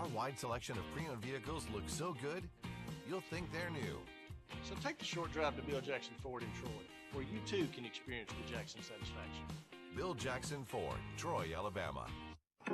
Our wide selection of pre-owned vehicles looks so good, you'll think they're new. So take the short drive to Bill Jackson Ford in Troy, where you too can experience the Jackson satisfaction. Bill Jackson Ford, Troy, Alabama.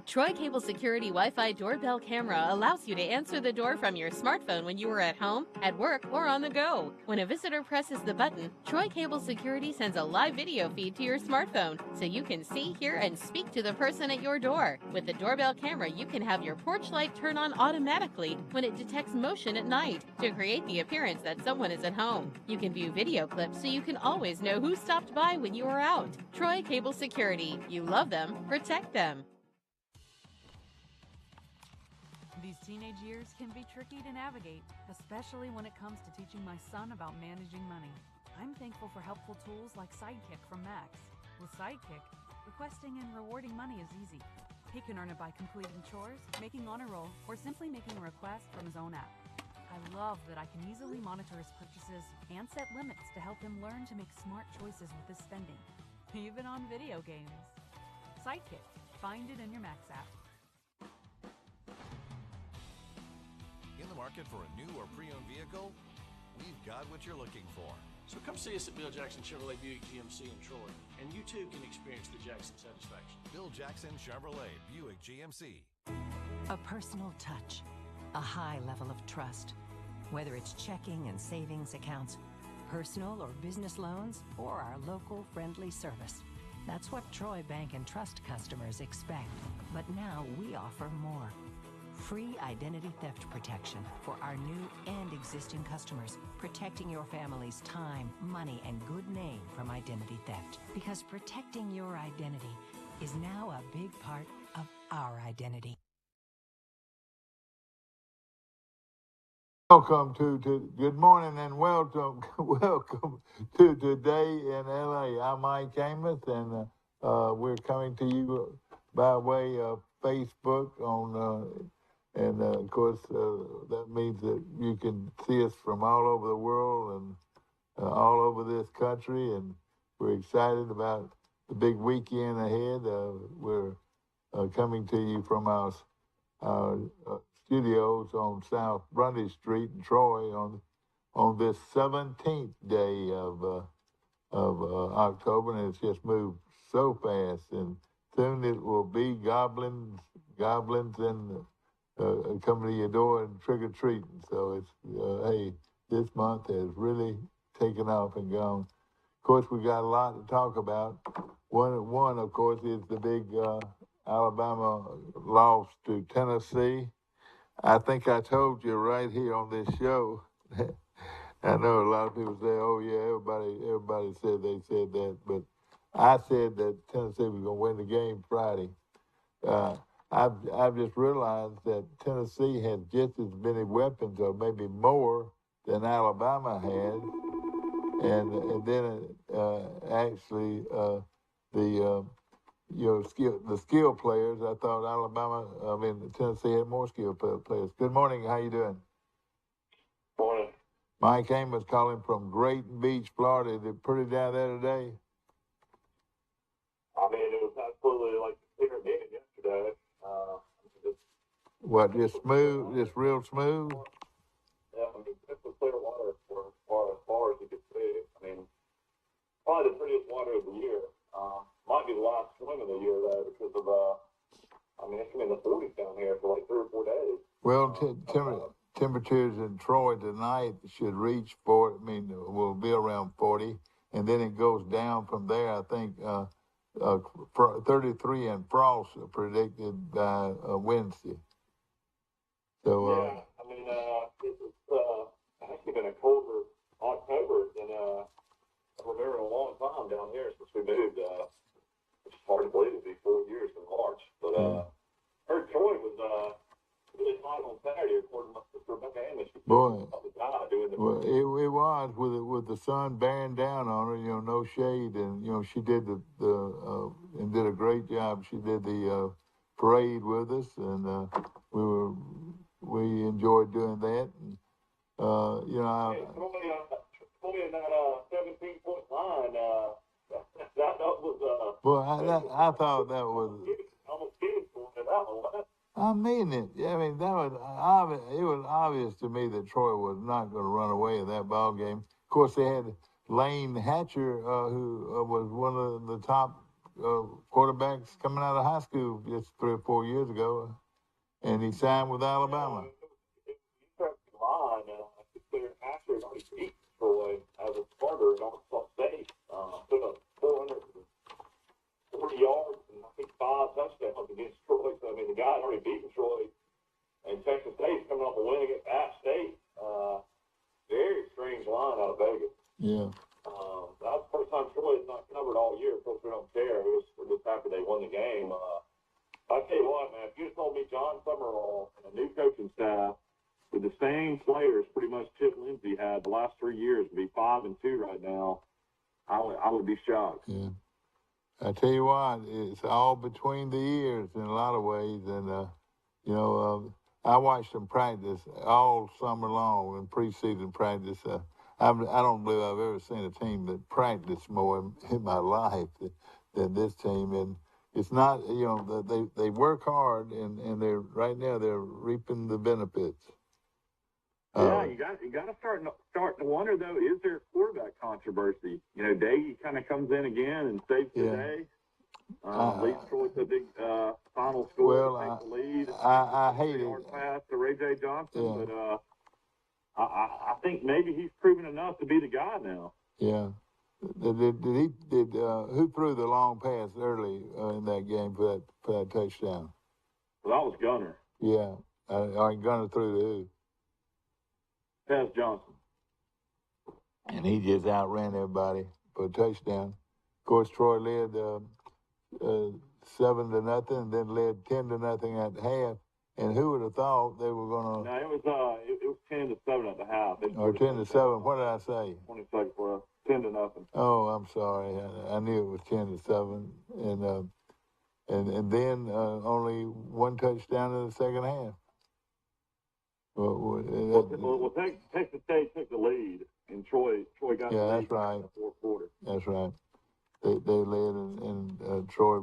Troy Cable Security Wi-Fi doorbell camera allows you to answer the door from your smartphone when you are at home, at work, or on the go. When a visitor presses the button, Troy Cable Security sends a live video feed to your smartphone so you can see, hear, and speak to the person at your door. With the doorbell camera, you can have your porch light turn on automatically when it detects motion at night to create the appearance that someone is at home. You can view video clips so you can always know who stopped by when you are out. Troy Cable Security. You love them, protect them. These teenage years can be tricky to navigate, especially when it comes to teaching my son about managing money. I'm thankful for helpful tools like Sidekick from Max. With Sidekick, requesting and rewarding money is easy. He can earn it by completing chores, making honor roll, or simply making a request from his own app. I love that I can easily monitor his purchases and set limits to help him learn to make smart choices with his spending, even on video games. Sidekick. Find it in your Max app. In the market for a new or pre-owned vehicle? We've got what you're looking for. So come see us at Bill Jackson Chevrolet Buick GMC in Troy, and you too can experience the Jackson satisfaction. Bill Jackson Chevrolet Buick GMC. A personal touch, a high level of trust. Whether it's checking and savings accounts, personal or business loans, or our local friendly service. That's what Troy Bank and Trust customers expect. But now we offer more. Free identity theft protection for our new and existing customers, protecting your family's time, money, and good name from identity theft. Because protecting your identity is now a big part of our identity. Welcome to good morning and welcome to Today in LA. I'm Mike Amos, and we're coming to you by way of Facebook on. And, of course, that means that you can see us from all over the world and all over this country. And we're excited about the big weekend ahead. We're coming to you from our studios on South Grundy Street in Troy on this 17th day of October. And it's just moved so fast. And soon it will be goblins and coming to your door and trick-or-treating. So it's, hey, this month has really taken off and gone. Of course, we got a lot to talk about. One, of course, is the big Alabama loss to Tennessee. I think I told you right here on this show. I know a lot of people say, oh, yeah, everybody said they said that. But I said that Tennessee was going to win the game Friday. I've just realized that Tennessee has just as many weapons, or maybe more, than Alabama had, and then actually the skill players. I thought Tennessee had more skill players. Good morning. How you doing? Morning. Mike Amos calling from Grayton Beach, Florida. Is it pretty down there today? I mean, it was absolutely like clear day yesterday. What, just smooth, just real smooth? Yeah, I mean, it's clear water for as far as you could see. I mean, probably the prettiest water of the year. Might be the last swim of the year, though, because of, it's going to be in the 40s down here for like 3 or 4 days. Well, temperatures in Troy tonight should reach will be around 40, and then it goes down from there. I think 33 and frost are predicted by Wednesday. So yeah, it's actually been a colder October than I've remembered in a long time down here since we moved. It's hard to believe it'd be 4 years in March. But heard Troy was really hot on Saturday, according to Rebecca Amos. Boy, it was with the sun bearing down on her, no shade, and she did and did a great job. She did the parade with us, and we enjoyed doing that. And Troy in that 17-foot line. That was. Well, I thought that was. Almost kidding for that one. I mean it. I mean, that was obvious. It was obvious to me that Troy was not going to run away in that ball game. Of course, they had Lane Hatcher, who was one of the top quarterbacks coming out of high school just 3 or 4 years ago, and he signed with Alabama. Interesting line. I think they're actually already beat Troy as a starter at Arkansas State. Put up 440 yards and I think 5 touchdowns against Troy. So, I mean, the guy had already beaten Troy, and Texas State's coming off a win against App State. Very strange line out of Vegas. Yeah. That was the first time Troy has not covered all year. Of course, we don't care. We're just happy they won the game. I tell you what, man, if you just told me John Summerall and a new coaching staff with the same players pretty much Chip Lindsey had the last 3 years would be 5-2 right now, I would be shocked. Yeah. I tell you what, it's all between the ears in a lot of ways. And, I watched them practice all summer long in preseason practice. I don't believe I've ever seen a team that practiced more in my life than this team. And it's not, they work hard, and they're right now they're reaping the benefits. Yeah, you got to start to wonder though, is there a quarterback controversy? Day kind of comes in again and saves the day. Leads Troy to a big final score, takes the lead. I hate it. Hard pass to Ray J. Johnson, Yeah. but I think maybe he's proven enough to be the guy now. Yeah. Who threw the long pass early in that game for that touchdown? Well, that was Gunner. Yeah, Gunner threw to who? Tez Johnson. And he just outran everybody for a touchdown. Of course, Troy led 7-0, and then led 10-0 at half. And who would have thought they were going to? No, it was 10-7 at the half. Or 10-7. What did I say? 20 seconds for 10-0. Oh, I'm sorry. I knew it was 10-7, and then only one touchdown in the second half. Well, Texas State took the lead, and Troy got the lead that's right. in the fourth quarter. That's right. They led, and Troy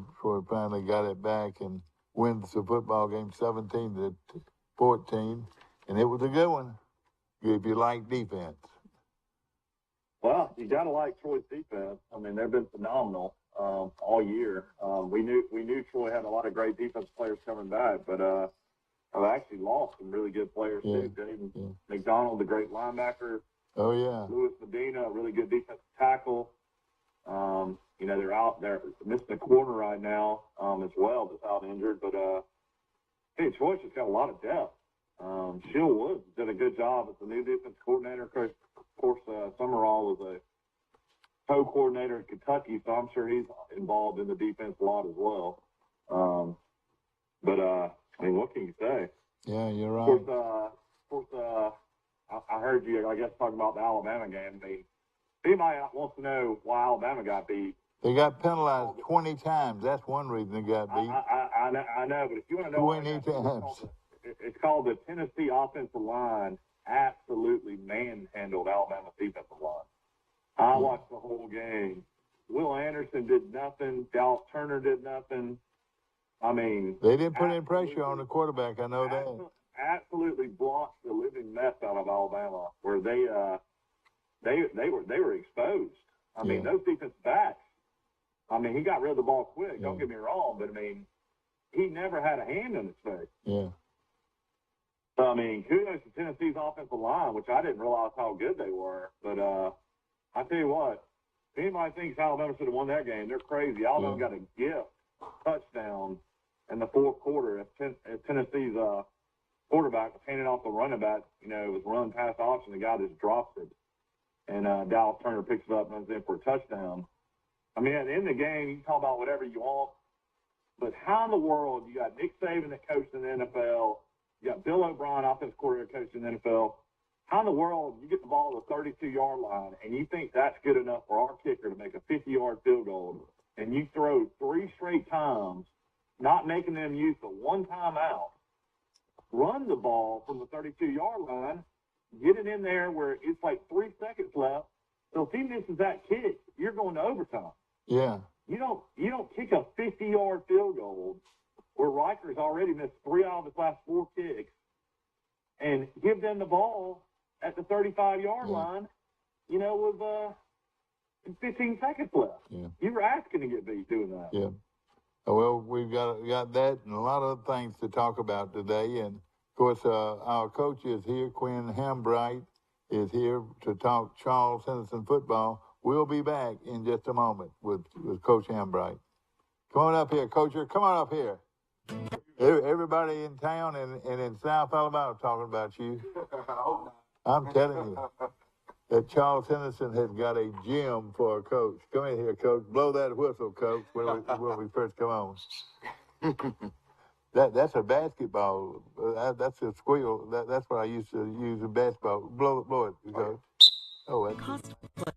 finally got it back and wins the football game 17-14, and it was a good one if you like defense. Well, you got to like Troy's defense. I mean, they've been phenomenal all year. We knew Troy had a lot of great defensive players coming back, but I've actually lost some really good players too. Jaden McDonald, the great linebacker. Oh yeah. Louis Medina, a really good defensive tackle. They're out there missing a corner right now as well, that's out injured. But Troy's just got a lot of depth. Sheil Woods did a good job as the new defense coordinator. Of course, Summerall was a co-coordinator in Kentucky, so I'm sure he's involved in the defense a lot as well. I mean, what can you say? Yeah, you're right. Of course, I heard you, I guess, talking about the Alabama game. I mean, anybody wants to know why Alabama got beat. They got penalized 20 times. That's one reason they got beat. I know, but if you want to know 20 times. It's called the Tennessee offensive line absolutely manhandled Alabama's defensive line. I watched the whole game. Will Anderson did nothing. Dallas Turner did nothing. I mean, they didn't put any pressure on the quarterback. I know that. Absolutely blocked the living mess out of Alabama, where they were exposed. I mean, those defensive backs. I mean, he got rid of the ball quick. Don't get me wrong, but I mean, he never had a hand in his face. Yeah. So, I mean, kudos to Tennessee's offensive line, which I didn't realize how good they were. But I tell you what, if anybody thinks Alabama should have won that game, they're crazy. Alabama got a gift touchdown in the fourth quarter. Tennessee's quarterback was handing off the running back. It was run past option. The guy just drops it. And Dallas Turner picks it up and runs in for a touchdown. I mean, at the end of the game, you can talk about whatever you want. But how in the world, you got Nick Saban that coached in the NFL, you got Bill O'Brien, offensive coordinator, coached in the NFL. How in the world you get the ball to the 32-yard line and you think that's good enough for our kicker to make a 50-yard field goal, and you throw 3 straight times, not making them use the one timeout, run the ball from the 32-yard line, get it in there where it's like 3 seconds left. So if he misses that kick, you're going to overtime. Yeah. You don't kick a 50-yard field goal where Riker's already missed 3 out of his last 4 kicks, and give them the ball at the 35-yard line, you know, with 15 seconds left. Yeah. You were asking to get beat doing that. Yeah. Well, we've got that and a lot of other things to talk about today. And, of course, our coach is here. Quinn Hambright is here to talk Charles Henderson football. We'll be back in just a moment with Coach Hambright. Come on up here, Coacher. Come on up here. Everybody in town and in South Alabama talking about you. I'm telling you that Charles Henderson has got a gym for a coach. Come in here, Coach. Blow that whistle, Coach, when we first come on. That's a basketball. That's a squeal. That's what I used to use in basketball. Blow it, Coach. Oh, that's Cost plus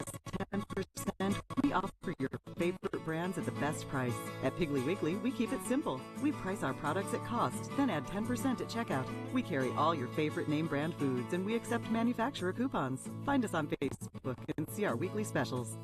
10%. We offer your favorite brands at the best price. At Piggly Wiggly, we keep it simple. We price our products at cost, then add 10% at checkout. We carry all your favorite name brand foods, and we accept manufacturer coupons. Find us on Facebook and see our weekly specials.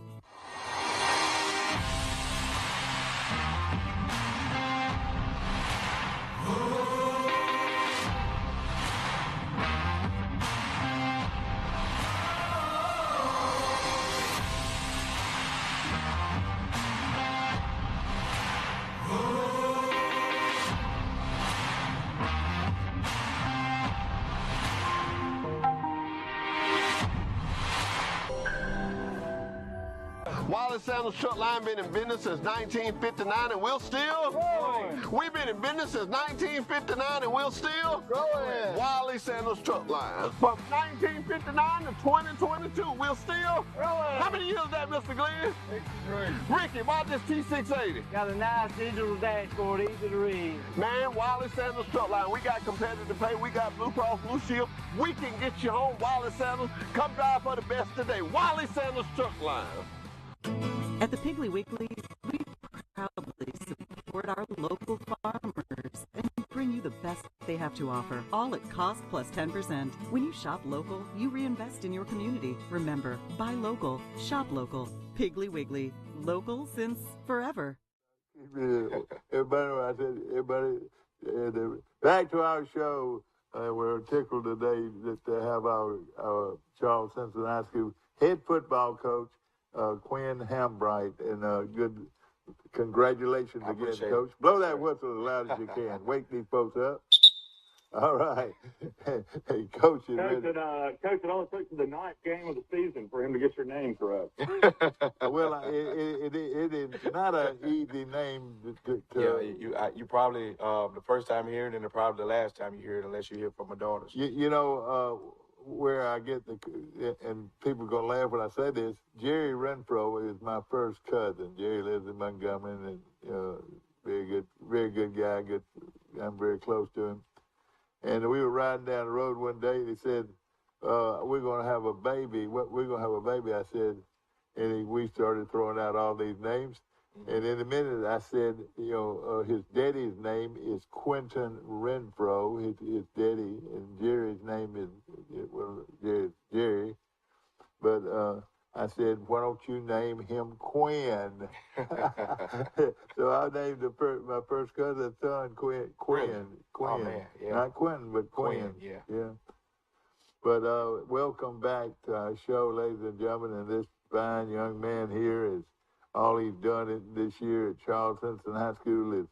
Wallace Sandals Truck Line been in business since 1959 and we'll still growing. We've been in business since 1959 and we'll still growing. Wallace Sandals Truck Line. From 1959 to 2022, we'll still growing. How many years is that, Mr. Glenn? 63. Ricky, why this T680? Got a nice digital dashboard, easy to read. Man, Wallace Sandals Truck Line. We got competitive pay. We got Blue Cross Blue Shield. We can get you home, Wallace Sandals. Come drive for the best today. Wallace Sandals Truck Line. At the Piggly Wiggly, we proudly support our local farmers and bring you the best they have to offer, all at cost plus 10%. When you shop local, you reinvest in your community. Remember, buy local, shop local. Piggly Wiggly, local since forever. Everybody, back to our show. We're tickled today to have our Charles Henderson High School head football coach, Quinn Hambright, and good congratulations again, Coach. Blow that whistle as loud as you can. Wake these folks up. All right. Hey, Coach is ready. Coach, it only took to the 9th game of the season for him to get your name correct. Well, it is not an easy name Yeah, you probably the first time you hear it, and probably the last time you hear it, unless you hear it from my daughters. You know, where I get and people are going to laugh when I say this, Jerry Renfro is my first cousin. Jerry lives in Montgomery, and very good guy. I'm very close to him. And we were riding down the road one day, and he said, we're going to have a baby. We're going to have a baby, I said. And we started throwing out all these names. And in a minute, I said, his daddy's name is Quentin Renfro, his daddy, and Jerry's name is Jerry. But I said, why don't you name him Quinn? So I named my first cousin's son Quinn. Oh, man, yeah. Not Quentin, but Quinn. Yeah. But welcome back to our show, ladies and gentlemen. And this fine young man here is all he's done this year at Charles Henderson High School is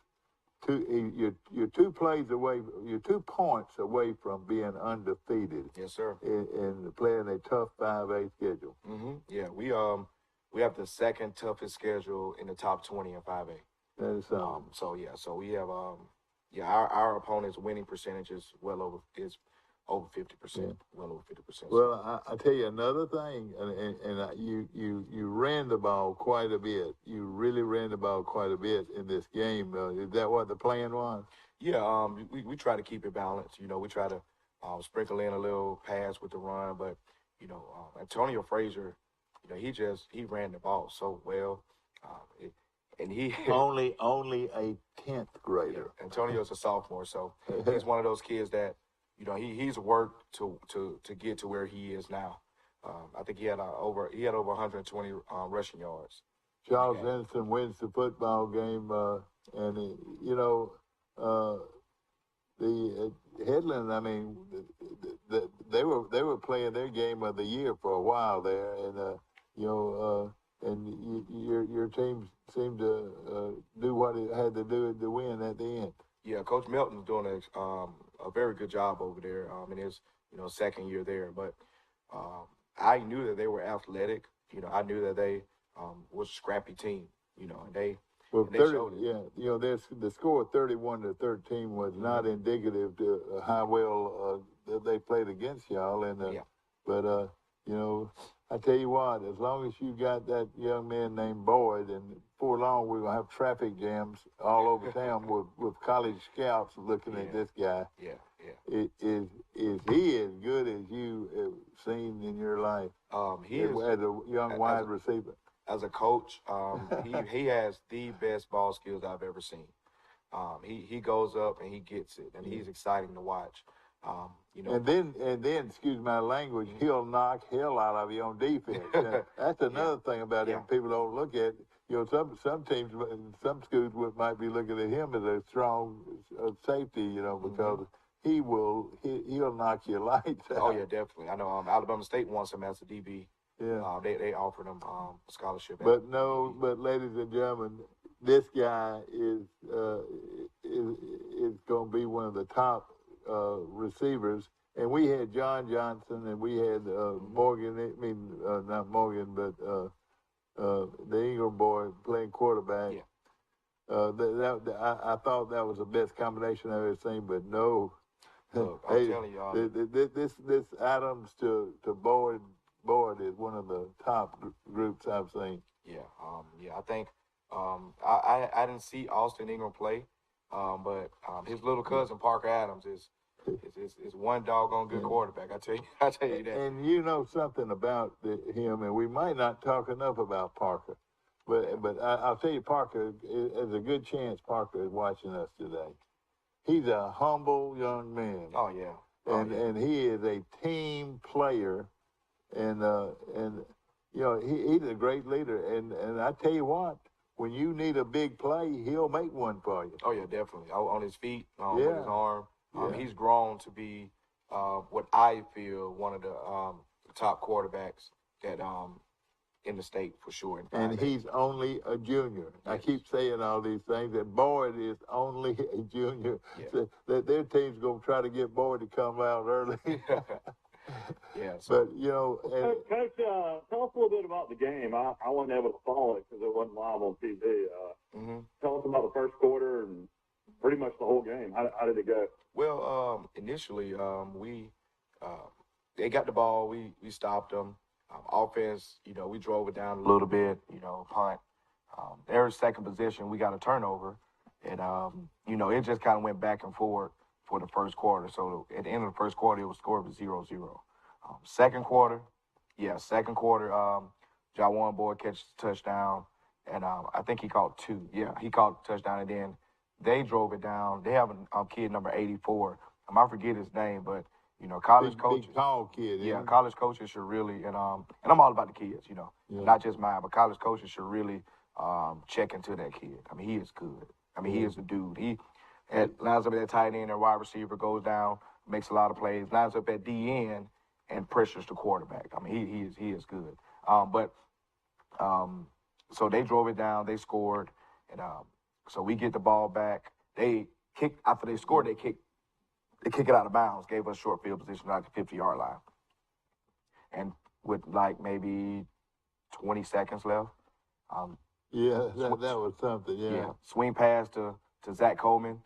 you're 2 plays away, you're 2 points away from being undefeated. Yes, sir. And playing a tough 5A schedule. Mm-hmm. Yeah, we have the second toughest schedule in the top 20 in 5A. That is something. So we have our opponent's winning percentage is over 50%, well over 50%. Well, I tell you another thing, and you ran the ball quite a bit. You really ran the ball quite a bit in this game. Is that what the plan was? Yeah, we try to keep it balanced. We try to sprinkle in a little pass with the run, but Antonio Frazier, he ran the ball so well, and he only a 10th grader. Yeah, Antonio's a sophomore, so he's one of those kids that. He's worked to get to where he is now. I think he had over 120 rushing yards. Charles Henderson wins the football game, and the Headland, I mean, they were playing their game of the year for a while there, and your team seemed to do what it had to do to win at the end. Yeah, Coach Melton's doing a very good job over there in his second year there. But I knew that they were athletic. I knew that they was a scrappy team. And they. Well, they showed it. Yeah, the score 31-13 was not indicative to how well they played against y'all. And but I tell you what, as long as you got that young man named Boyd, and before long we're gonna have traffic jams all over town with college scouts looking at this guy. Is he as good as you have seen in your life? He is as a young wide receiver. As a coach, he has the best ball skills I've ever seen. He goes up and he gets it, and he's exciting to watch. And then, excuse my language, he'll knock hell out of you on defense. That's another thing about him. People don't look at. Some teams, some schools might be looking at him as a strong safety. Because he'll knock your lights out. Oh yeah, definitely. I know Alabama State wants him as a DB. Yeah, they offered him a scholarship. But ladies and gentlemen, this guy is going to be one of the top receivers. And we had John Johnson, and we had Morgan. I mean, not Morgan, but the Ingram boy playing quarterback. I thought that was the best combination I've ever seen. But no, look, I'm telling y'all, this Adams to Boyd is one of the top groups I've seen. I think I didn't see Austin Ingram play, but his little cousin Parker Adams is one doggone good quarterback. I tell you that. And you know something about him, and we might not talk enough about Parker, but I'll tell you, Parker, there's a good chance Parker is watching us today. He's a humble young man. Oh yeah. And he is a team player. And he's a great leader. And I tell you what, when you need a big play, he'll make one for you. Oh yeah, definitely. On his feet, with his arm. He's grown to be what I feel one of the top quarterbacks that in the state for sure. And he's only a junior. Yes. I keep saying all these things, that Boyd is only a junior. So that their team's going to try to get Boyd to come out early. So, but Coach, tell us a little bit about the game. I wasn't able to follow it because it wasn't live on TV. Tell us about the first quarter and pretty much the whole game. How did it go? Well, initially, they got the ball. We stopped them. Offense, we drove it down a little bit. Punt. Their second position, we got a turnover, and it just kind of went back and forth for the first quarter. So at the end of the first quarter, it was scored with 0-0. Second quarter, Jawan Boyd catches the touchdown, and I think he caught two. Yeah, he caught the touchdown, and then they drove it down. They have a kid number 84. I forget his name, but college coaches. Big tall kid. Yeah, college coaches should really, and I'm all about the kids, not just mine, but college coaches should really check into that kid. I mean, he is good. I mean, he is a dude. He lines up at that tight end, or wide receiver, goes down, makes a lot of plays, lines up at DN, and pressures the quarterback. I mean, he is good. So they drove it down, they scored, and so we get the ball back. They kicked after they scored. They kick it out of bounds, gave us short field position at the 50-yard line, and with like maybe 20 seconds left. That was something. Yeah. Swing pass to Zach Coleman,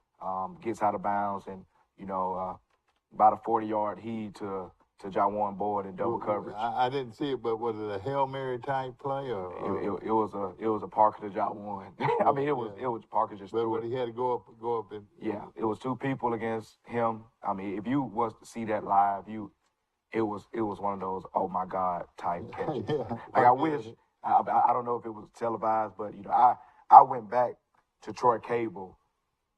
gets out of bounds, and about a 40-yard heave to Jawan Boyd in double coverage. I didn't see it, but was it a Hail Mary type play or? It was a Parker to Jawan. I mean, it was Parker just. But he had to go up and. Yeah, it was two people against him. I mean, if you was to see that live, it was one of those oh my God type catches. Like I wish. I don't know if it was televised, but I went back to Troy Cable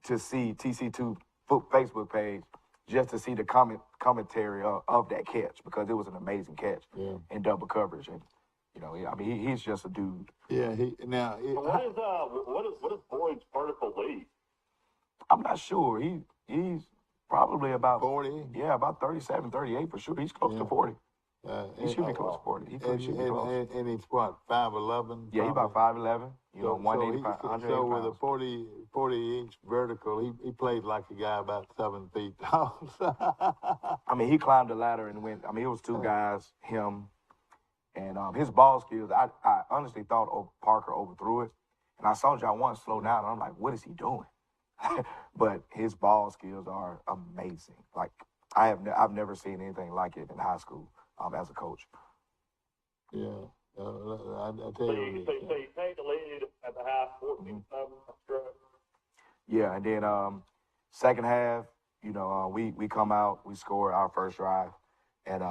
to see TC2 Facebook page just to see the commentary of that catch, because it was an amazing catch in double coverage, and he's just a dude. Yeah, what is Boyd's vertical lead? I'm not sure. He's probably about 40. Yeah, about 37, 38 for sure. He's close to 40. He should be close to 40. He should be close. And he's what, 5'11"? Yeah, he's about 5'11". You know, 185, 180 So with pounds. a 40-inch vertical, he played like a guy about 7 feet tall. I mean, he climbed the ladder and went. I mean, it was two guys, him, and his ball skills. I honestly thought Parker overthrew it, and I saw John once slow down, and I'm like, what is he doing? But his ball skills are amazing. Like I've never seen anything like it in high school as a coach. Yeah, I tell So you. you take the lead at the half, 14-7. That's correct. Yeah, and then second half, you know, we come out, we score our first drive, and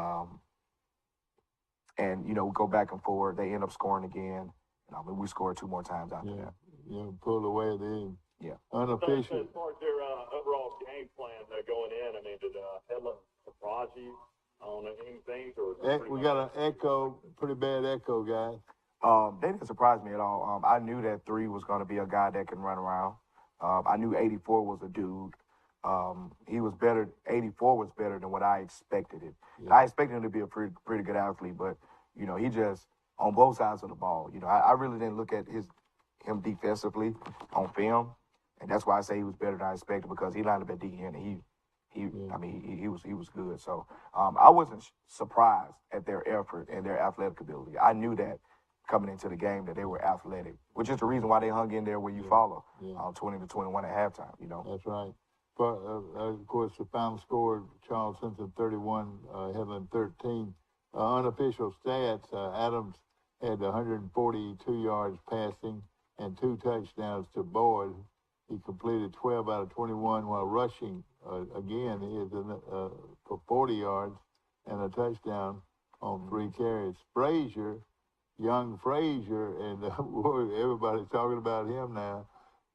you know, we go back and forward. They end up scoring again, and we scored 2 more times after that. Yeah, pulled away at the end. Yeah. Unofficial. So as far as your overall game plan going in, I mean, did Headland surprise you on any things? We got an echo, pretty bad echo, guys. They didn't surprise me at all. I knew that 3 was going to be a guy that can run around. I knew 84 was a dude. He was better. 84 was better than what I expected it. Yeah. I expected him to be a pretty good athlete, but you know, he just on both sides of the ball. You know, I really didn't look at him defensively on film, and that's why I say he was better than I expected, because he lined up at DN and I mean, he was good. So I wasn't surprised at their effort and their athletic ability. I knew that coming into the game that they were athletic, which is the reason why they hung in there where you follow 20-21 at halftime. You know, that's right. But of course, the final score: Charles Simpson 31, Headland 13. Unofficial stats: Adams had 142 yards passing and 2 touchdowns to Boyd. He completed 12 out of 21 while rushing. Again, he is for 40 yards and a touchdown on 3 carries. Young Frazier, and everybody's talking about him now.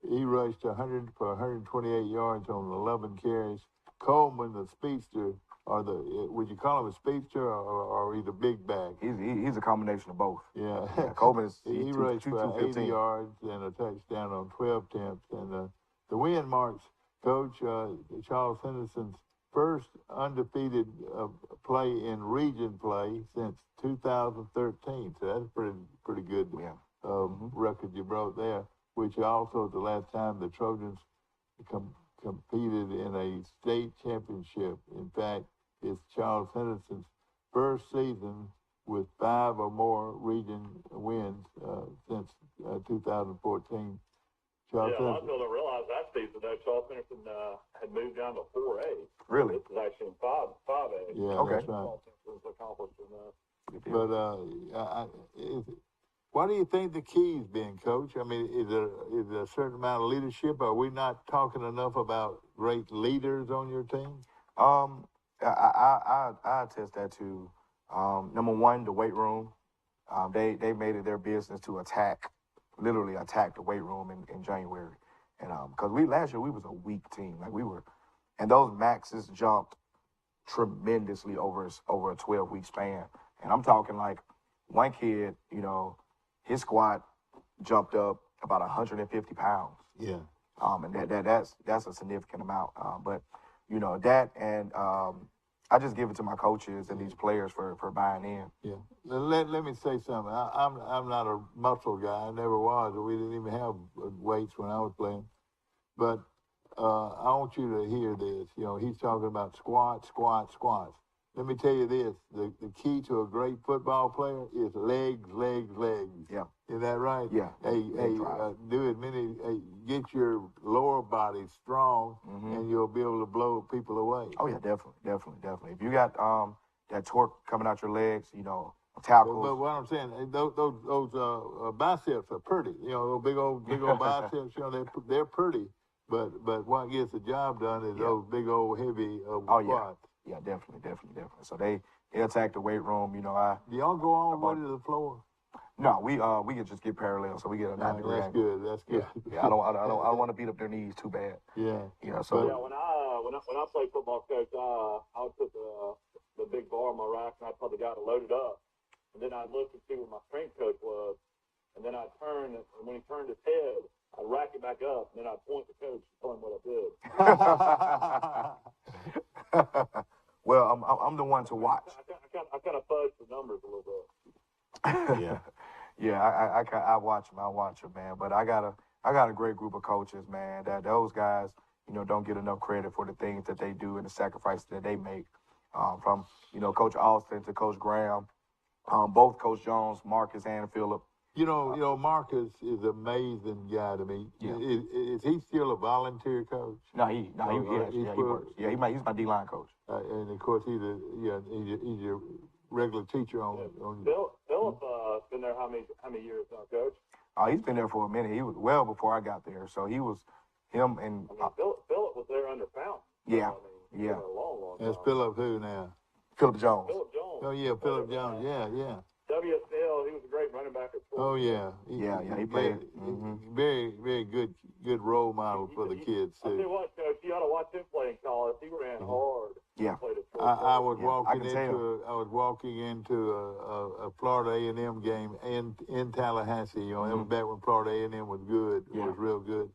He rushed 100 for 128 yards on 11 carries. Coleman, the speedster, would you call him a speedster or he's a big back? He's a combination of both. Yeah. Coleman is he rushed for 80 yards and a touchdown on 12 attempts. And the win marks, Coach, Charles Henderson's first undefeated play in region play since 2013. So that's a pretty good record you brought there, which also is the last time the Trojans competed in a state championship. In fact, it's Charles Henderson's first season with 5 or more region wins since 2014. Charles a lot of people don't realize that season, though, Charles Henderson had moved down to 4A. Really? This is actually in 5A. Yeah, okay. That's right. Was accomplished in that. But what do you think the key's been, Coach? I mean, is there a certain amount of leadership? Are we not talking enough about great leaders on your team? I attest that to number one, the weight room. They made it their business to literally attack the weight room in January, and because last year we was a weak team, and those maxes jumped tremendously over a 12-week span, and I'm talking like one kid, you know, his squat jumped up about 150 pounds. Yeah. And that's a significant amount. But you know that, and I just give it to my coaches and these players for buying in. Yeah. Let me say something. I'm not a muscle guy. I never was. We didn't even have weights when I was playing. But I want you to hear this. You know, he's talking about squats. Let me tell you this: the key to a great football player is legs. Yeah. Is that right? Yeah. Get your lower body strong, and you'll be able to blow people away. Oh yeah, definitely. If you got that torque coming out your legs, you know, tackles. But what I'm saying, those biceps are pretty. You know, those big old biceps. You know, they're pretty. But what gets the job done is those big old heavy squats. Yeah, definitely. So they attack the weight room. You know, do y'all go all the way to the floor? No, we can just get parallel, so we get a 90-degree angle. That's good. Yeah, I don't want to beat up their knees too bad. Yeah. You know, so when I played football, Coach, I would put the big bar on my rack, and I'd tell the guy to load it up, and then I'd look and see where my strength coach was, and then I'd turn, and when he turned his head, I'd rack it back up, and then I'd point to coach and tell him what I did. Well, I'm the one to watch. I kind of fudged the numbers a little bit. Yeah. I watch him, man. But I got a great group of coaches, man. That those guys, don't get enough credit for the things that they do and the sacrifices that they make. From Coach Austin to Coach Graham, both Coach Jones, Marcus, and Phillip. Marcus is an amazing guy to me. Yeah. Is he still a volunteer coach? No, he works. Yeah, he's my D-line coach. And of course he's a regular teacher on. Phillip been there how many years now, Coach? He's been there for a minute. He was well before I got there, so he was him and. Phillip was there under Fountain. Yeah, yeah. A long That's time. Phillip who now? Phillip Jones. Phillip Jones. Oh yeah, Phillip Jones. Yeah. WSL, he was a great running back at Florida. Oh yeah. He played. Very, very good role model for the kids I tell you too. what, Coach, you ought to watch him play in college. He ran hard. Yeah. I was walking into a Florida A&M game in Tallahassee. That was back when Florida A&M was good. It was real good.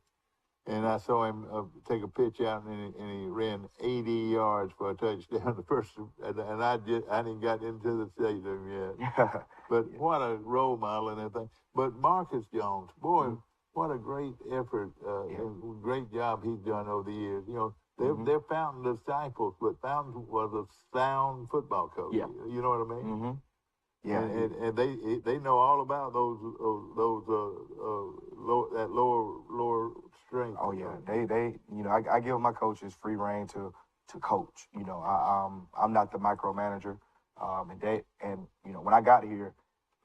And I saw him take a pitch out, and he ran 80 yards for a touchdown. The first, and I didn't get into the stadium yet. But what a role model and everything. But Marcus Jones, boy, what a great effort, and great job he's done over the years. They're Fountain disciples, but Fountain was a sound football coach. Yeah. You know what I mean? Mm-hmm. Yeah, and they know all about that lower strength. Oh yeah, they I give my coaches free reign to coach. I'm not the micromanager, and when I got here,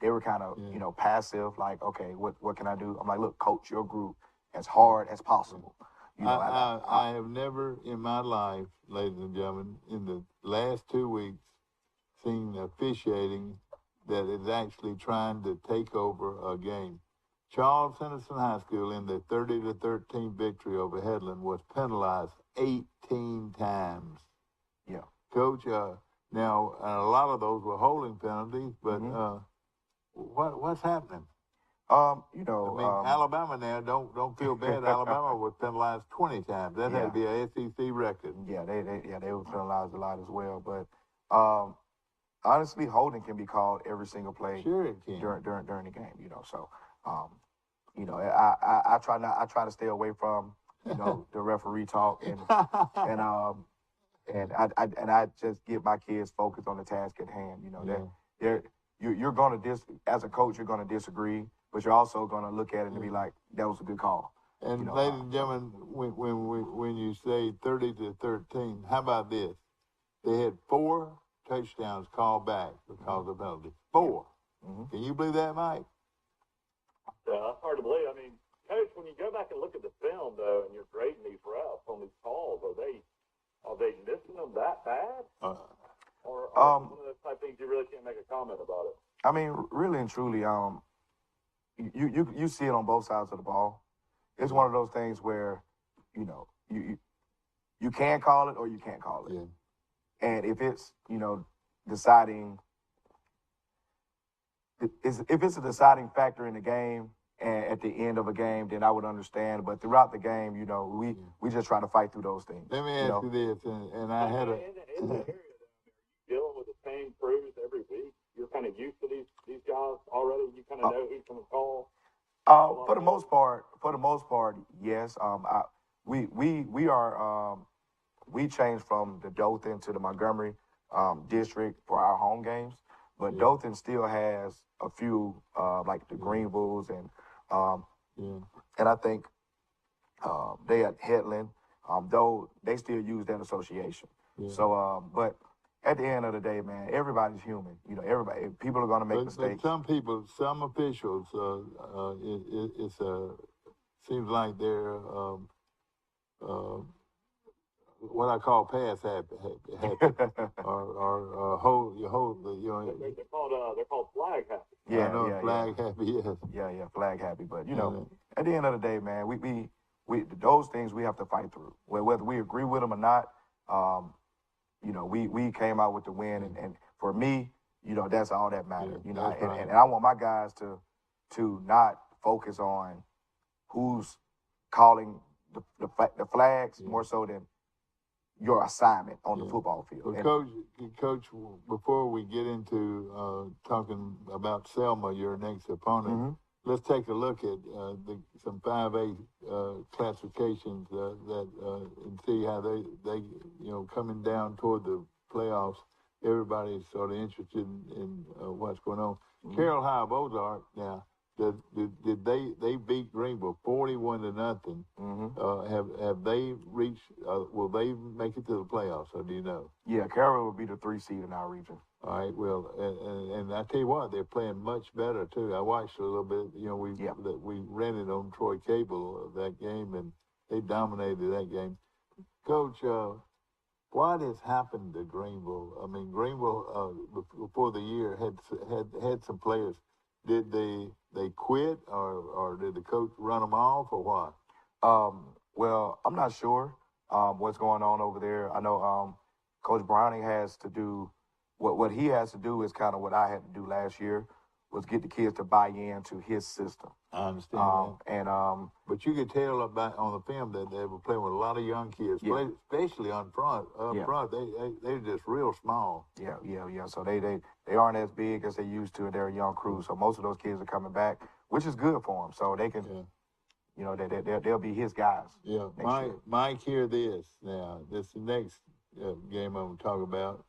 they were kind of passive, like, okay, what can I do? I'm like, look, coach your group as hard as possible. I have never in my life, ladies and gentlemen, in the last 2 weeks, seen officiating that is actually trying to take over a game. Charles Henderson High School in the 30-13 victory over Headland was penalized 18 times. Yeah. Coach, now a lot of those were holding penalties, but what's happening? Alabama now, don't feel bad. Alabama was penalized 20 times. That had to be an SEC record. Yeah, they were penalized a lot as well. But honestly, holding can be called every single play. Sure, it can during the game. So, I try to stay away from the referee talk and I just get my kids focused on the task at hand. You're gonna as a coach, you're gonna disagree, but you're also gonna look at it and be like, that was a good call. And ladies and gentlemen, when you say 30-13, how about this? They had 4 touchdowns called back because of penalty. 4. Can you believe that, Mike? Yeah, that's hard to believe. I mean, Coach, when you go back and look at the film, though, and you're grading these refs on these calls, are they missing them that bad? Or one of those type things you really can't make a comment about it? I mean, really and truly, you see it on both sides of the ball. It's one of those things where, you can call it or you can't call it. Yeah. And if it's, deciding, if it's a deciding factor in the game and at the end of a game, then I would understand. But throughout the game, we just try to fight through those things. Let me ask you this, and I had a... In the area, dealing with the same crews every week, you're kind of used to these guys already? You kind of know who's going to call? For the most part, yes. We changed from the Dothan to the Montgomery district for our home games, but Dothan still has a few like the Greenvilles and I think they at Headland, though they still use that association. Yeah. So, but at the end of the day, man, everybody's human. People are going to make mistakes. But some officials, seems like they're what I call pass happy or hold. They're called flag happy. Yeah, flag happy. Yes. Yeah, flag happy. But at the end of the day, man, we those things we have to fight through. Whether we agree with them or not, we came out with the win, and for me, that's all that matters. And I want my guys to to not focus on who's calling the flags more so than your assignment on the football field. Well, Coach, before we get into talking about Selma, your next opponent, let's take a look at some 5A classifications and see how they coming down toward the playoffs. Everybody's sort of interested in what's going on. Carroll High of Ozark now. Did they beat Greenville 41-0? Have they reached? Will they make it to the playoffs? Or do you know? Yeah, Carroll will be the 3 seed in our region. All right. Well, and I tell you what, they're playing much better too. I watched a little bit. We rented on Troy Cable that game, and they dominated that game. Coach, what has happened to Greenville? I mean, Greenville before the year had some players. Did they quit, or did the coach run them off, or what? Well, I'm not sure what's going on over there. I know Coach Browning has to do what he has to do is kind of what I had to do last year, was get the kids to buy into his system. I understand that. But you could tell about on the film that they were playing with a lot of young kids, especially on front. Front, they're just real small. Yeah. So they aren't as big as they used to. They're a young crew, so most of those kids are coming back, which is good for them. So they can, they'll be his guys. Yeah, Mike, hear this now. This is the next game I'm going to talk about.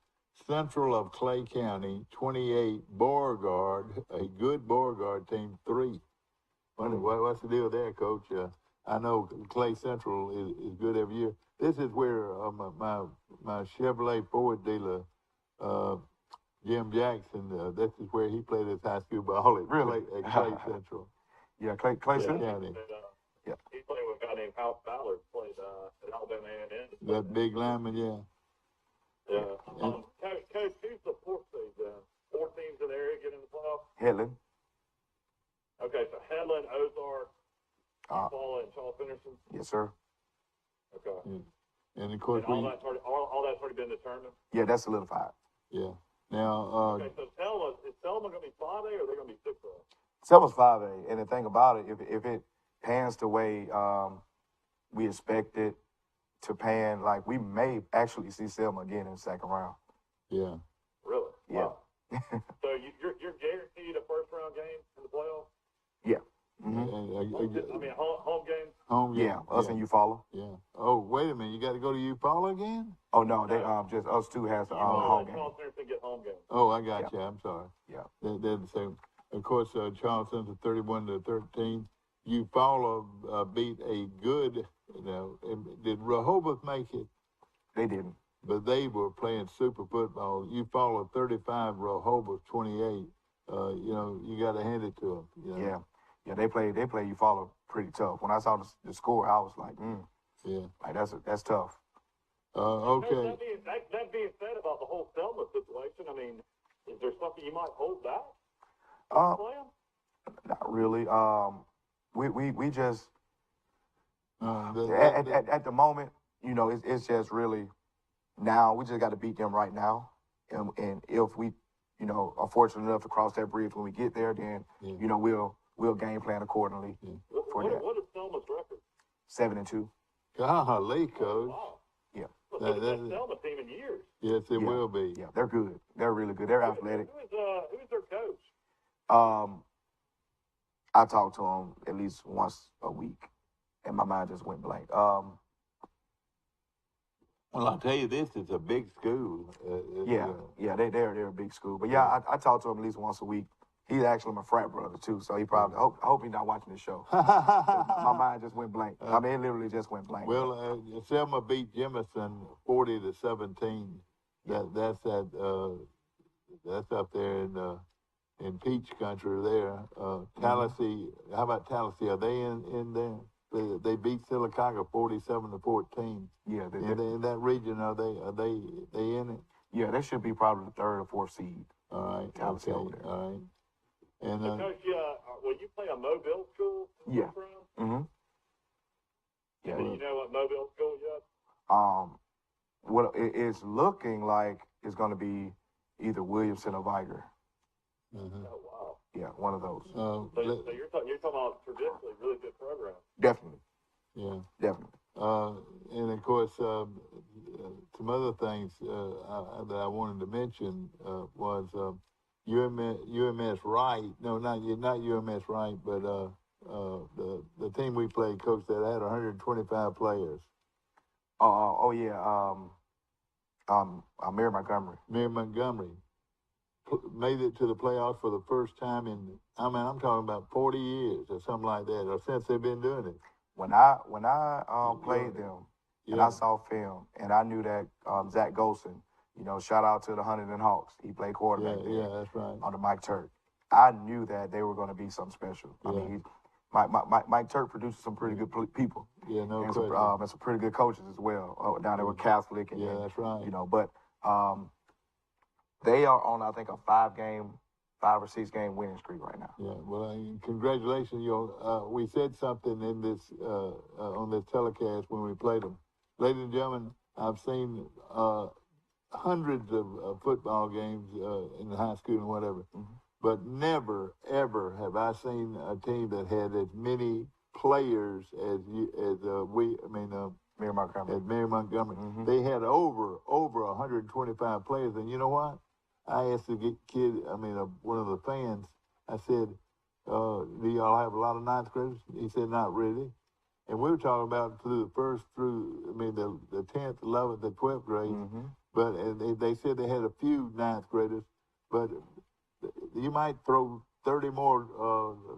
Central of Clay County, 28, Beauregard, a good Beauregard team, 3. What's the deal there, Coach? I know Clay Central is good every year. This is where my Chevrolet Ford dealer, Jim Jackson, this is where he played his high school ball at Clay Central. Yeah, Clay Central. County. He played with a guy named Hal Ballard, played at Alabama A&M. That big lineman, yeah. Yeah. Coach, who's the 4th seed then? 4 teams in the area get in the playoffs? Headland. Okay, so Headland, Ozark, Paula, and Charles Henderson? Yes, sir. Okay. Yeah. And of course, all that's already been determined? Yeah, that's solidified. Yeah. Now, okay, so is Selma going to be 5A or are they going to be 6A? Selma's 5A, and the thing about it, if it pans the way we expect it to pan, like we may actually see Selma again in the 2nd round. Yeah. Really? Yeah. Wow. So you're guaranteed a 1st-round game in the playoffs? Yeah. Home game? Home game. Yeah, us and Eufaula. Yeah. Oh, wait a minute. You got to go to Eufaula again? Oh, no. They just us two has the home game. Get home game. Oh, I got you. I'm sorry. Yeah. They're the same. Of course, Charleston's a 31-13. Eufaula beat a good, did Rehoboth make it? They didn't. But they were playing super football. Eufaula 35, Rehoboth 28. You got to hand it to them. Yeah, they play Eufaula pretty tough. When I saw the score, I was like, like that's tough. Okay. That being said about the whole Selma situation, I mean, is there something you might hold back? Not really. We just at the moment, it's just really now we just got to beat them right now, and if we, are fortunate enough to cross that bridge when we get there, then we'll game plan accordingly for that. What is Selma's record? 7-2. Golly, Coach. Wow. Yeah. That's Selma team in years. Yes, it will be. Yeah, they're good. They're really good. They're athletic. Who's their coach? I talk to them at least once a week, and my mind just went blank. Well, I'll tell you, this is a big school. They're a big school. But I talk to him at least once a week. He's actually my frat brother too, so he probably I hope he's not watching this show. My mind just went blank. I mean, it literally just went blank. Well, Selma beat Jemison 40-17. That's up there in Peach Country there. Tallahassee, how about Tallahassee? Are they in there? They beat Sylacauga 47-14. Yeah, in that region, are they in it? Yeah, they should be probably the 3rd or 4th seed. All right, Tallahassee over there. All right. And Coach, will you play a Mobile school? Yeah. Yeah. Do you know what Mobile school is yet? Well, it's looking like it's going to be either Williamson or Viger. Oh wow. Yeah. one of those. So you're talking about traditionally really good program. Definitely. Yeah. Definitely. And of course, some other things that I wanted to mention was UMS Wright. No, not UMS Wright, but the team we played, coach, that had 125 players. Mary Montgomery. Mary Montgomery made it to the playoffs for the first time in, I'm talking about 40 years or something like that, or since they've been doing it. When I played them, and I saw film, and I knew that Zach Golson, shout out to the Huntington Hawks. He played quarterback there. Yeah, that's right. Under Mike Turk. I knew that they were going to be something special. Yeah. I mean, Mike Turk produced some pretty good people. Yeah, no and question. and some pretty good coaches as well. Down there with Catholic. And, that's right. But they are on, I think, a 5 or 6 game winning streak right now. Yeah, well, congratulations. We said something in this on this telecast when we played them. Ladies and gentlemen, I've seen hundreds of football games in the high school and whatever, but never ever have I seen a team that had as many players as Mary Montgomery. As Mary Montgomery. They had over 125 players, and you know what? I asked the one of the fans, I said, do y'all have a lot of ninth graders? He said, not really. And we were talking about the 10th, 11th, and 12th grades. But and they said they had a few ninth graders, but you might throw 30 more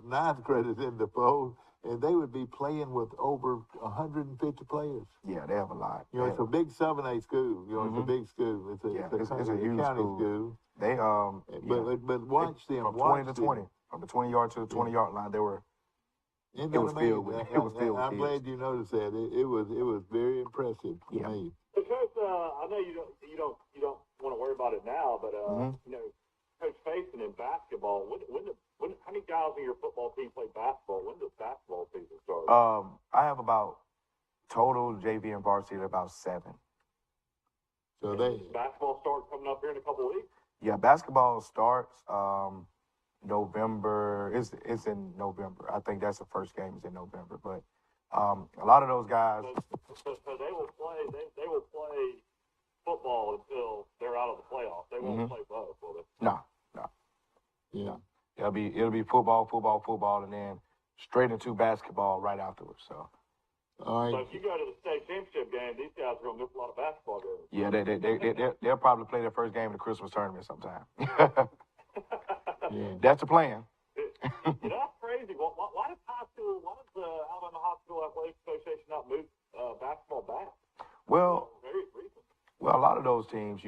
ninth graders in the fold, and they would be playing with over 150 players. Yeah, they have a lot. It's a big 7A school. It's a big school. It's a huge school. They but watch them. From 20 to 20, from the 20-yard to the 20-yard line, they were. It was filled with. I'm glad you noticed that. It was very impressive to me. Because I know you don't want to worry about it now, but Coach Faison in basketball. When how many guys on your football team play basketball? When does basketball season start? I have about total JV and varsity about 7. So basketball starts coming up here in a couple of weeks. Yeah, basketball starts November. It's in November. I think that's the first game is in November. But a lot of those guys. So they will play. They will play football until they're out of the playoffs. They won't play both, will they? No. Yeah. It'll be football, and then straight into basketball right afterwards. So. All right. So if you go to the state championship game, these guys are going to miss a lot of basketball games. Yeah, they'll probably play their first game of the Christmas tournament sometime. Yeah. That's the plan. That's crazy. Why does the Alabama High School Athletic Association not move basketball back? Well, very recent. Well, a lot of those teams,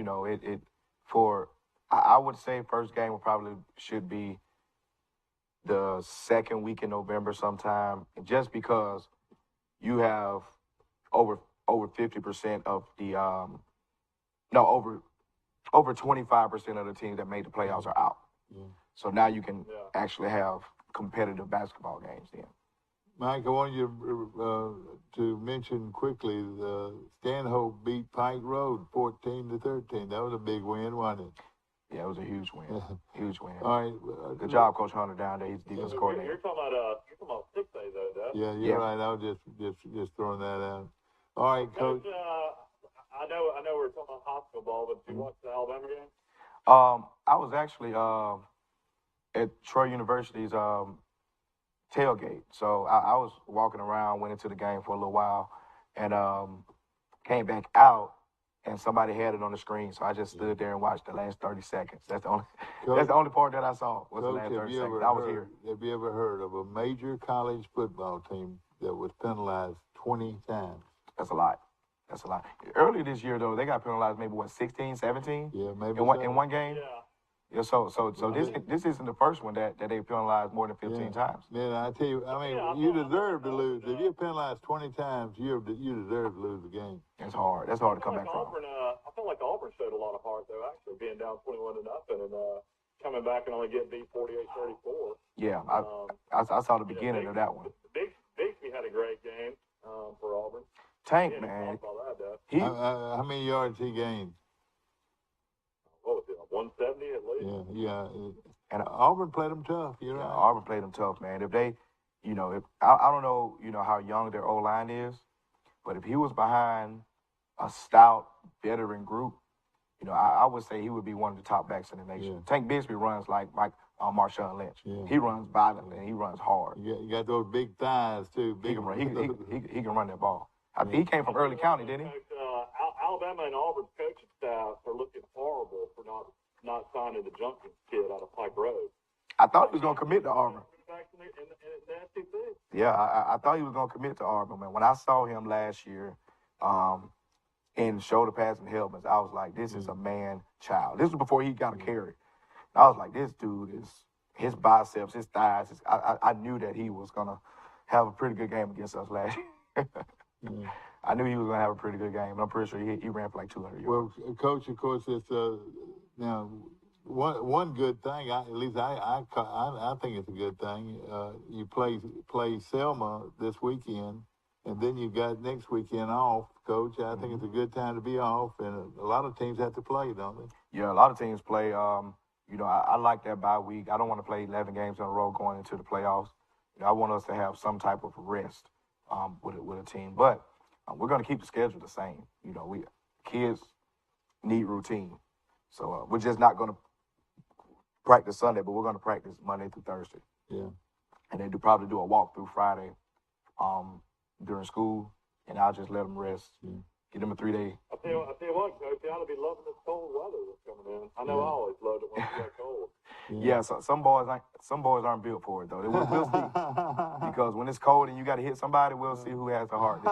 I would say first game should be the second week in November sometime, just because you have over 50% of the over 25% of the teams that made the playoffs are out. Yeah. So now you can actually have competitive basketball games then. Mike, I want you to mention quickly the Stanhope beat Pike Road 14-13. That was a big win, wasn't it? Yeah, it was a huge win. Huge win. All right. Good job, Coach Hunter down there. He's defense coordinator. You're talking about 6A though, Dad. Yeah, you're right. I was just throwing that out. All right, Coach. I know we're talking about hospital ball, but did you watch the Alabama game? I was actually at Troy University's tailgate. So I was walking around, went into the game for a little while, and came back out, and somebody had it on the screen. So I just stood there and watched the last 30 seconds. That's the only part that I saw was the last 30 seconds. I was here. Have you ever heard of a major college football team that was penalized 20 times? That's a lot. Earlier this year, though, they got penalized maybe, 16, 17? Yeah, maybe in one game? Yeah, so this isn't the first one that they penalized more than 15 times. Man, I tell you, you deserve to lose. If you're penalized 20 times, you deserve to lose the game. It's hard. That's hard to come back from. I feel like Auburn showed a lot of heart, though, actually, being down 21-0 and coming back and only getting beat 48-34. Yeah, I saw the beginning of that one. Bixby had a great game for Auburn. Tank, man. How many yards he gained? What was it, 170 at least? Yeah. And Auburn played them tough. You're right. Auburn played them tough, man. If they, if I don't know, how young their O-line is, but if he was behind a stout veteran group, I would say he would be one of the top backs in the nation. Yeah. Tank Bigsby runs like Marshawn Lynch. Yeah. He runs violently and he runs hard. You got those big thighs too. He can run. He can run that ball. Yeah. He came from early county, didn't he? Alabama and Auburn's coaching staff are looking horrible for not signing the Junkins kid out of Pike Road. I thought he was going to commit to Auburn. In Yeah, I thought he was going to commit to Auburn, man. When I saw him last year in shoulder pads and helmets, I was like, this is a man-child. This was before he got a carry. I was like, this dude is, his biceps, his thighs, I knew that he was going to have a pretty good game against us last year. I knew he was going to have a pretty good game, and I'm pretty sure he ran for like 200 yards. Well, Coach, of course, it's now one good thing. At least I think it's a good thing. You play Selma this weekend, and then you got next weekend off, Coach. I think it's a good time to be off, and a lot of teams have to play, don't they? Yeah, a lot of teams play. I like that bye week. I don't want to play 11 games in a row going into the playoffs. I want us to have some type of rest with a team, but we're going to keep the schedule the same. Kids need routine, so we're just not going to practice Sunday, but we're going to practice Monday through Thursday. Yeah, and then probably do a walkthrough Friday during school, and I'll just let them rest. Yeah. Get them a 3-day. I tell you what, Coach, you ought to be loving this cold weather that's coming in. I know I always loved it when it got cold. Yeah, so some boys aren't built for it though. We'll see, because when it's cold and you got to hit somebody, we'll see who has the heart.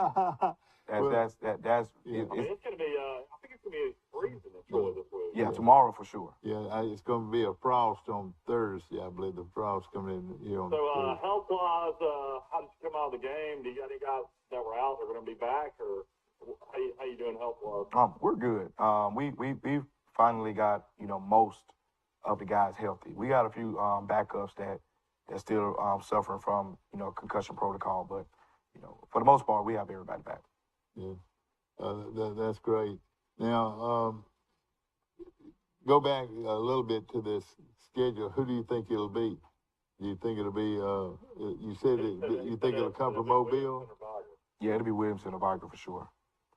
That's. Yeah. It's gonna be. I think it's gonna be freezing in Troy this week. Yeah, tomorrow for sure. Yeah, it's going to be a frost on Thursday. I believe the frost coming in here on So Thursday. health-wise, how did you come out of the game? Do you got any guys that were out that are going to be back, or how you doing health-wise? We're good. We finally got most of the guys healthy. We got a few backups that still suffering from concussion protocol, but for the most part we have everybody back. Yeah, that's great. Now go back a little bit to this schedule. Who do you think it'll be? Do you think it'll be? You said that you think it'll come from Mobile? Yeah, it'll be Williamson or Barker for sure.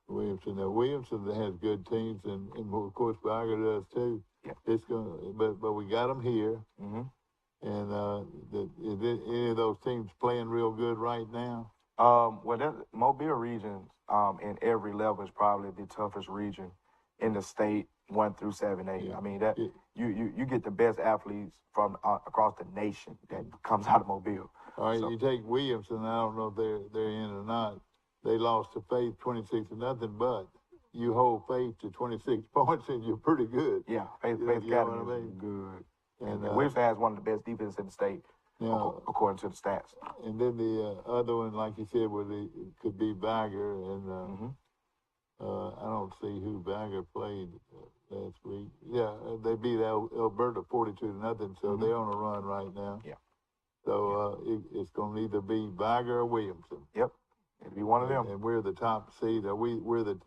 Williamson. Now Williamson has good teams, and of course Barker does too. Yeah. It's gonna, but we got them here. Mm-hmm. And is any of those teams playing real good right now? Well, that Mobile region in every level is probably the toughest region in the state, 1 through 7A. Yeah. I mean that you get the best athletes from across the nation that comes out of Mobile. All right, So, you take Williamson. I don't know if they're in or not. They lost to Faith 26-0, but you hold Faith to 26 points, and you're pretty good. yeah, Faith You know Academy what I mean? is good. And And Williamson has one of the best defenses in the state, now, according to the stats. and then the other one, like you said, could be Bagger, and I don't see who Bagger played last week. Yeah, they beat Alberta 42-0, so they're on a run right now. Yeah. So it's going to either be Bagger or Williamson. Yep, it'll be one of them. And we're the top seed. We're in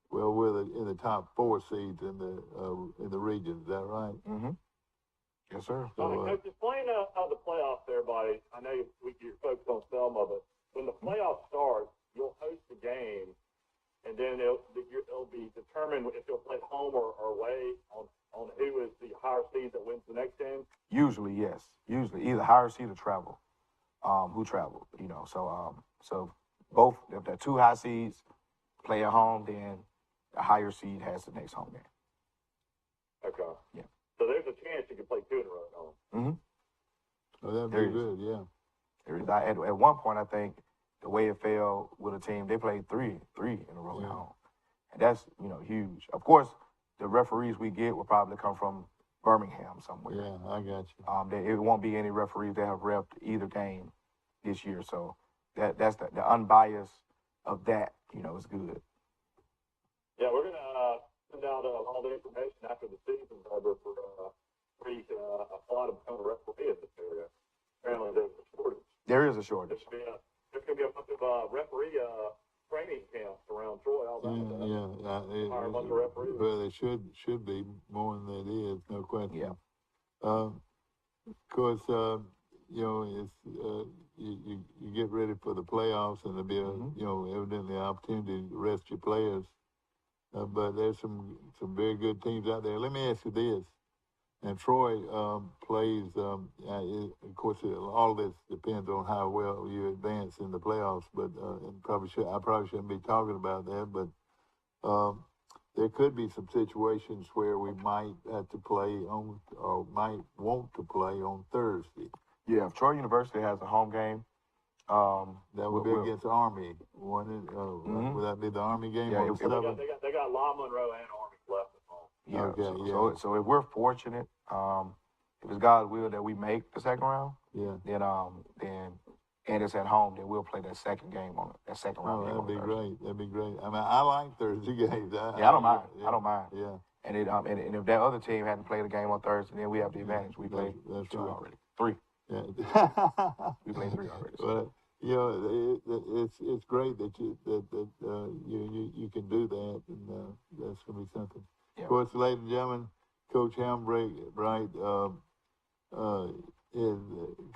the top 4 seeds in the region. Is that right? Mm-hmm. Yes, sir. So, Coach, explain how the playoffs to everybody. I know you're focused on Selma, but when the playoffs start, you'll host the game, and then it'll be determined if you'll play home or away on who is the higher seed that wins the next game. Usually, yes. Usually, either higher seed or travel. Who travel? So both if the 2 high seeds play at home, then the higher seed has the next home game. Okay. Yeah. So there's a chance you can play 2 in a row at home. Mm-hmm. oh, that'd There be is. good. Yeah. There is. At one point, I think the way it fell with a team, they played three in a row at home, and that's huge. Of course, the referees we get will probably come from Birmingham somewhere. Yeah, I got you. It won't be any referees that have repped either game this year, so that's the unbiased of that. Is good. Yeah, we're gonna send out all the information after the season's over for where you can apply to become a referee in this area. Apparently, there's a shortage. There is a shortage. There's gonna be a bunch of referee training camps around Troy, Alabama. Hire a bunch of referees. Well, they should be more than it is, no question. Yeah. Of course, you know, it's you get ready for the playoffs, and there'll be you know, evidently an opportunity to rest your players. But there's some very good teams out there. Let me ask you this. And Troy plays, of course, all this depends on how well you advance in the playoffs, but I probably shouldn't be talking about that, but there could be some situations where we might have to play on, or might want to play on Thursday. Yeah, if Troy University has a home game, that would be against Army. Would that be the Army game? Yeah, they got La Monroe and Army left at home. Yeah, okay, so if we're fortunate, if it's God's will that we make the second round, then and it's at home, then we'll play that second game on that second round. That'd be great. That'd be great. I mean, I like Thursday games. I don't mind. I don't mind. Yeah. And and if that other team hadn't played a game on Thursday, then we have the advantage. We played two already. 3. Yeah. We played 3 already. So. But, you know, it's great that you can do that, and that's gonna be something. Yeah. Of course, ladies and gentlemen, Coach Hambright,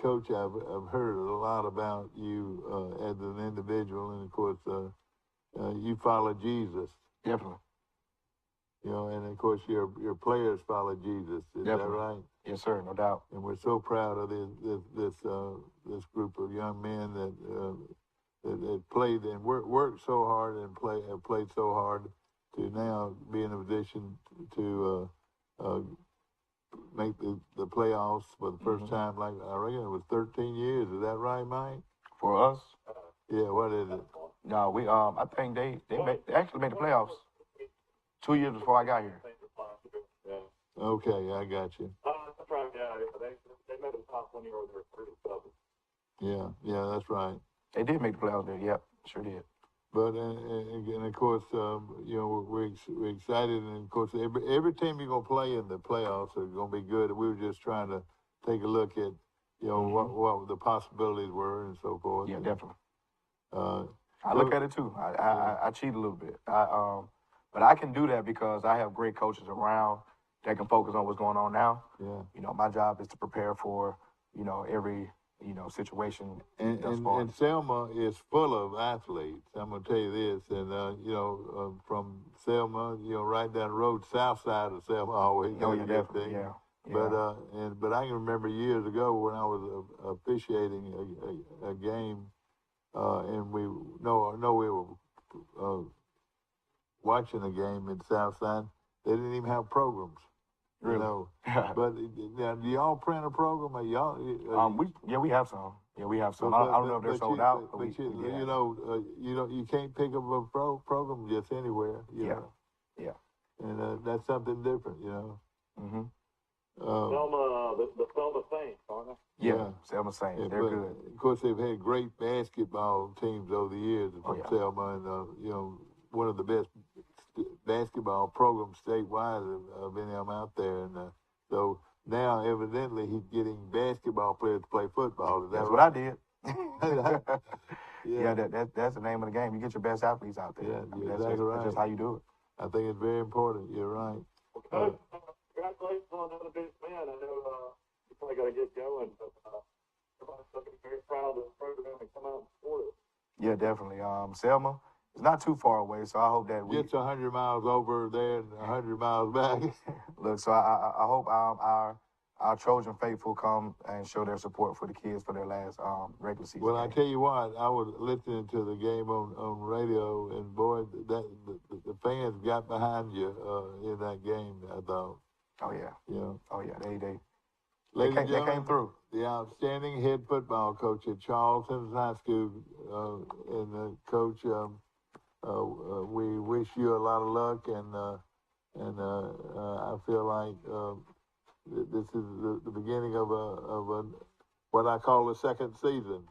Coach, I've heard a lot about you as an individual, and of course, you follow Jesus. Definitely. You know, and of course, your players follow Jesus. Is that right? Yes, sir. No doubt. And we're so proud of this group of young men that played and worked so hard and have played so hard to now be in a position to make the playoffs for the first time. Like I reckon it was 13 years. Is that right, Mike? For us? Yeah. What is it? No, we I think they actually made the playoffs 2 years before I got here. Okay, I got you. That's right. Yeah, they made the top 1 year over there 37. Yeah, that's right. They did make the playoffs there. Yep, sure did. But and of course, you know, we're excited, and of course, every team you're gonna play in the playoffs are gonna be good. We were just trying to take a look at, you know, what the possibilities were and so forth. Yeah, definitely. I look at it too. I cheat a little bit. But I can do that because I have great coaches around that can focus on what's going on now. Yeah. You know, my job is to prepare for, you know, every, you know, situation. And Selma is full of athletes. I'm gonna tell you this, and you know, from Selma, you know, right down the road, south side of Selma, always. Oh, yeah, definitely. Yeah. But I can remember years ago when I was officiating a game, and we were watching a game in Southside. They didn't even have programs. Really? You know. But now, do y'all print a program? Or y'all? We have some. Yeah, we have some. I don't know if they're sold out. But you can't pick up a program just anywhere. You know? Yeah. And that's something different, you know. Mm-hmm. The Selma Saints, aren't they? Yeah, Selma Saints. Yeah, they're good. Of course, they've had great basketball teams over the years from Selma, and you know, one of the best basketball programs statewide of any of them out there, and so now evidently he's getting basketball players to play football. That's what I did. Yeah, that's the name of the game. You get your best athletes out there. Yeah, that's just how you do it. I think it's very important. You're right. Coach, congratulations on another big win. I know you probably got to get going, but everybody's looking very proud of this program and come out and support it. Yeah, definitely. Selma. It's not too far away, so I hope that we gets 100 miles over there and 100 miles back. Look, so I hope our Trojan faithful come and show their support for the kids for their last regular season. Well, I tell you what, I was listening to the game on radio, and boy, the fans got behind you in that game. I thought. Oh yeah. Yeah. Oh yeah. They came through. The outstanding head football coach at Charleston High School, and Coach. We wish you a lot of luck, and I feel like this is the beginning of a what I call the second season.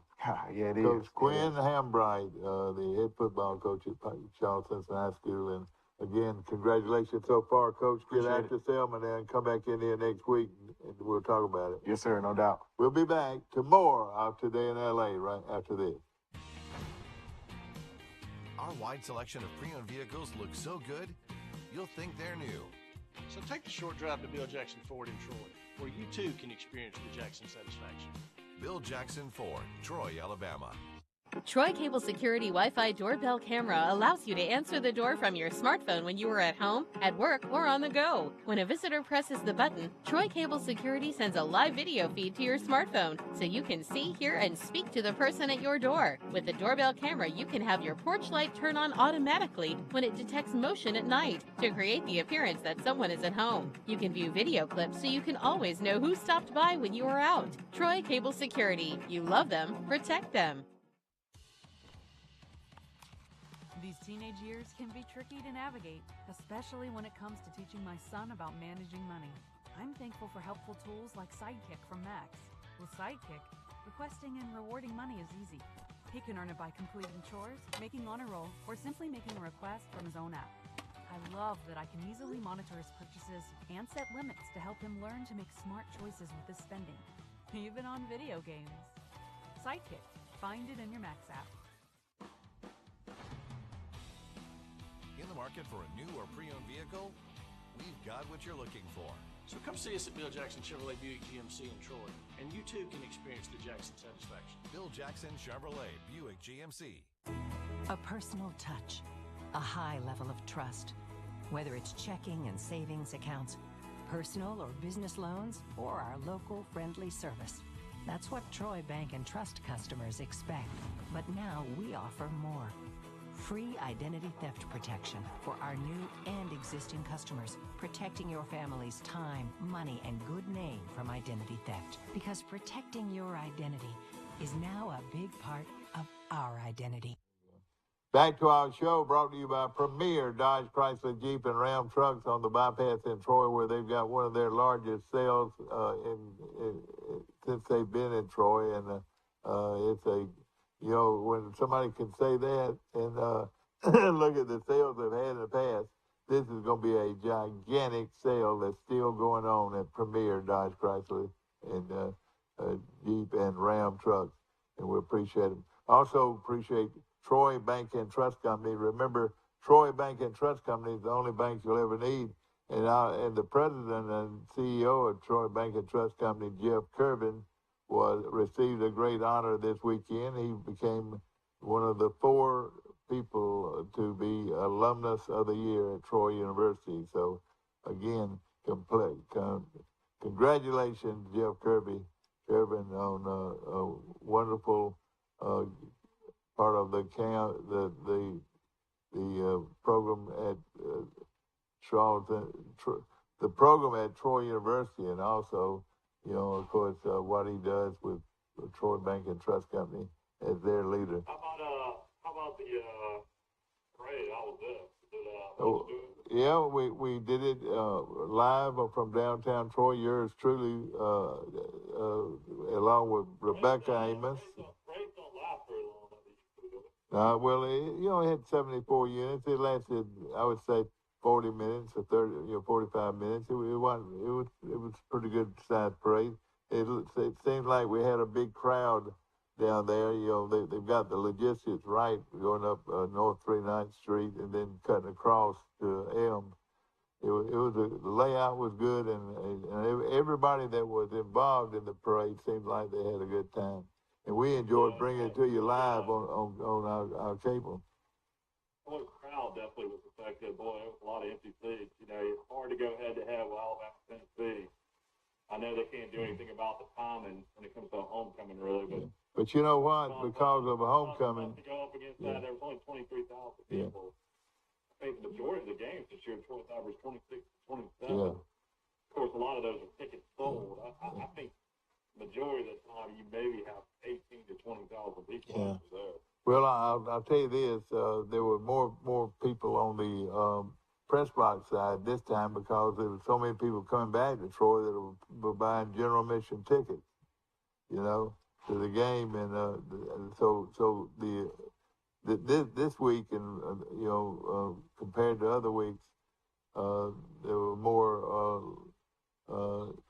Yeah, it Coach is. Quinn Hambright, the head football coach at Charleston High School, and again, congratulations so far, Coach. Get out to Selma now and come back in here next week, and we'll talk about it. Yes, sir, no doubt. We'll be back to more of Today in L.A. right after this. Our wide selection of pre-owned vehicles looks so good, you'll think they're new. So take the short drive to Bill Jackson Ford in Troy, where you too can experience the Jackson satisfaction. Bill Jackson Ford, Troy, Alabama. Troy Cable Security Wi-Fi doorbell camera allows you to answer the door from your smartphone when you are at home, at work, or on the go. When a visitor presses the button, Troy Cable Security sends a live video feed to your smartphone so you can see, hear, and speak to the person at your door. With the doorbell camera, you can have your porch light turn on automatically when it detects motion at night to create the appearance that someone is at home. You can view video clips so you can always know who stopped by when you are out. Troy Cable Security. You love them, protect them. These teenage years can be tricky to navigate, especially when it comes to teaching my son about managing money. I'm thankful for helpful tools like Sidekick from Max. With Sidekick, requesting and rewarding money is easy. He can earn it by completing chores, making honor roll, or simply making a request from his own app. I love that I can easily monitor his purchases and set limits to help him learn to make smart choices with his spending, even on video games. Sidekick. Find it in your Max app. In the market for a new or pre-owned vehicle? We've got what you're looking for. So come see us at Bill Jackson Chevrolet Buick GMC in Troy, and you too can experience the Jackson satisfaction. Bill Jackson Chevrolet Buick GMC. A personal touch, a high level of trust. Whether it's checking and savings accounts, personal or business loans, or our local friendly service. That's what Troy Bank and Trust customers expect. But now we offer more. Free identity theft protection for our new and existing customers, protecting your family's time, money, and good name from identity theft. Because protecting your identity is now a big part of our identity. Back to our show, brought to you by Premier Dodge, Chrysler, Jeep, and Ram trucks on the bypass in Troy, where they've got one of their largest sales since they've been in Troy, and it's a when somebody can say that and look at the sales they've had in the past, this is going to be a gigantic sale that's still going on at Premier Dodge, Chrysler, and Jeep and Ram trucks, and we appreciate them. Also appreciate Troy Bank and Trust Company. Remember, Troy Bank and Trust Company is the only bank you'll ever need. And the president and CEO of Troy Bank and Trust Company, Jeff Kirvin, received a great honor this weekend. He became one of the 4 people to be alumnus of the year at Troy University. So, again, congratulations, Jeff Kirvin, on a wonderful part of the program at Charlton, the program at Troy University, and also, of course, what he does with the Troy Bank and Trust Company as their leader. How about the parade? How was that? Yeah, we did it live from downtown Troy. Yours truly, along with Rebecca Amos. Parades don't last very long. Well, it had 74 units. It lasted, I would say, 40 minutes or 45 minutes. It was a pretty good sized parade. It seemed like we had a big crowd down there. They've got the logistics right, going up North 39th Street and then cutting across to Elm. The layout was good, and everybody that was involved in the parade seemed like they had a good time. And we enjoyed bringing it to you live on our cable. Well, the crowd definitely was affected. Boy, there was a lot of empty seats. It's hard to go head-to-head with Alabama, Tennessee. I know they can't do anything about the timing when it comes to homecoming, really. But you know what? Because of a homecoming. To go up against that, there was only 23,000 people. I think the majority of the games this year, Troy averaged 26, 27. Yeah. Of course, a lot of those are tickets sold. I think the majority of the time you maybe have 18 to 20,000 people there. Well, I'll tell you this: there were more people on the press box side this time because there were so many people coming back to Troy that were buying general admission tickets, to the game, and so this week, and compared to other weeks, there were more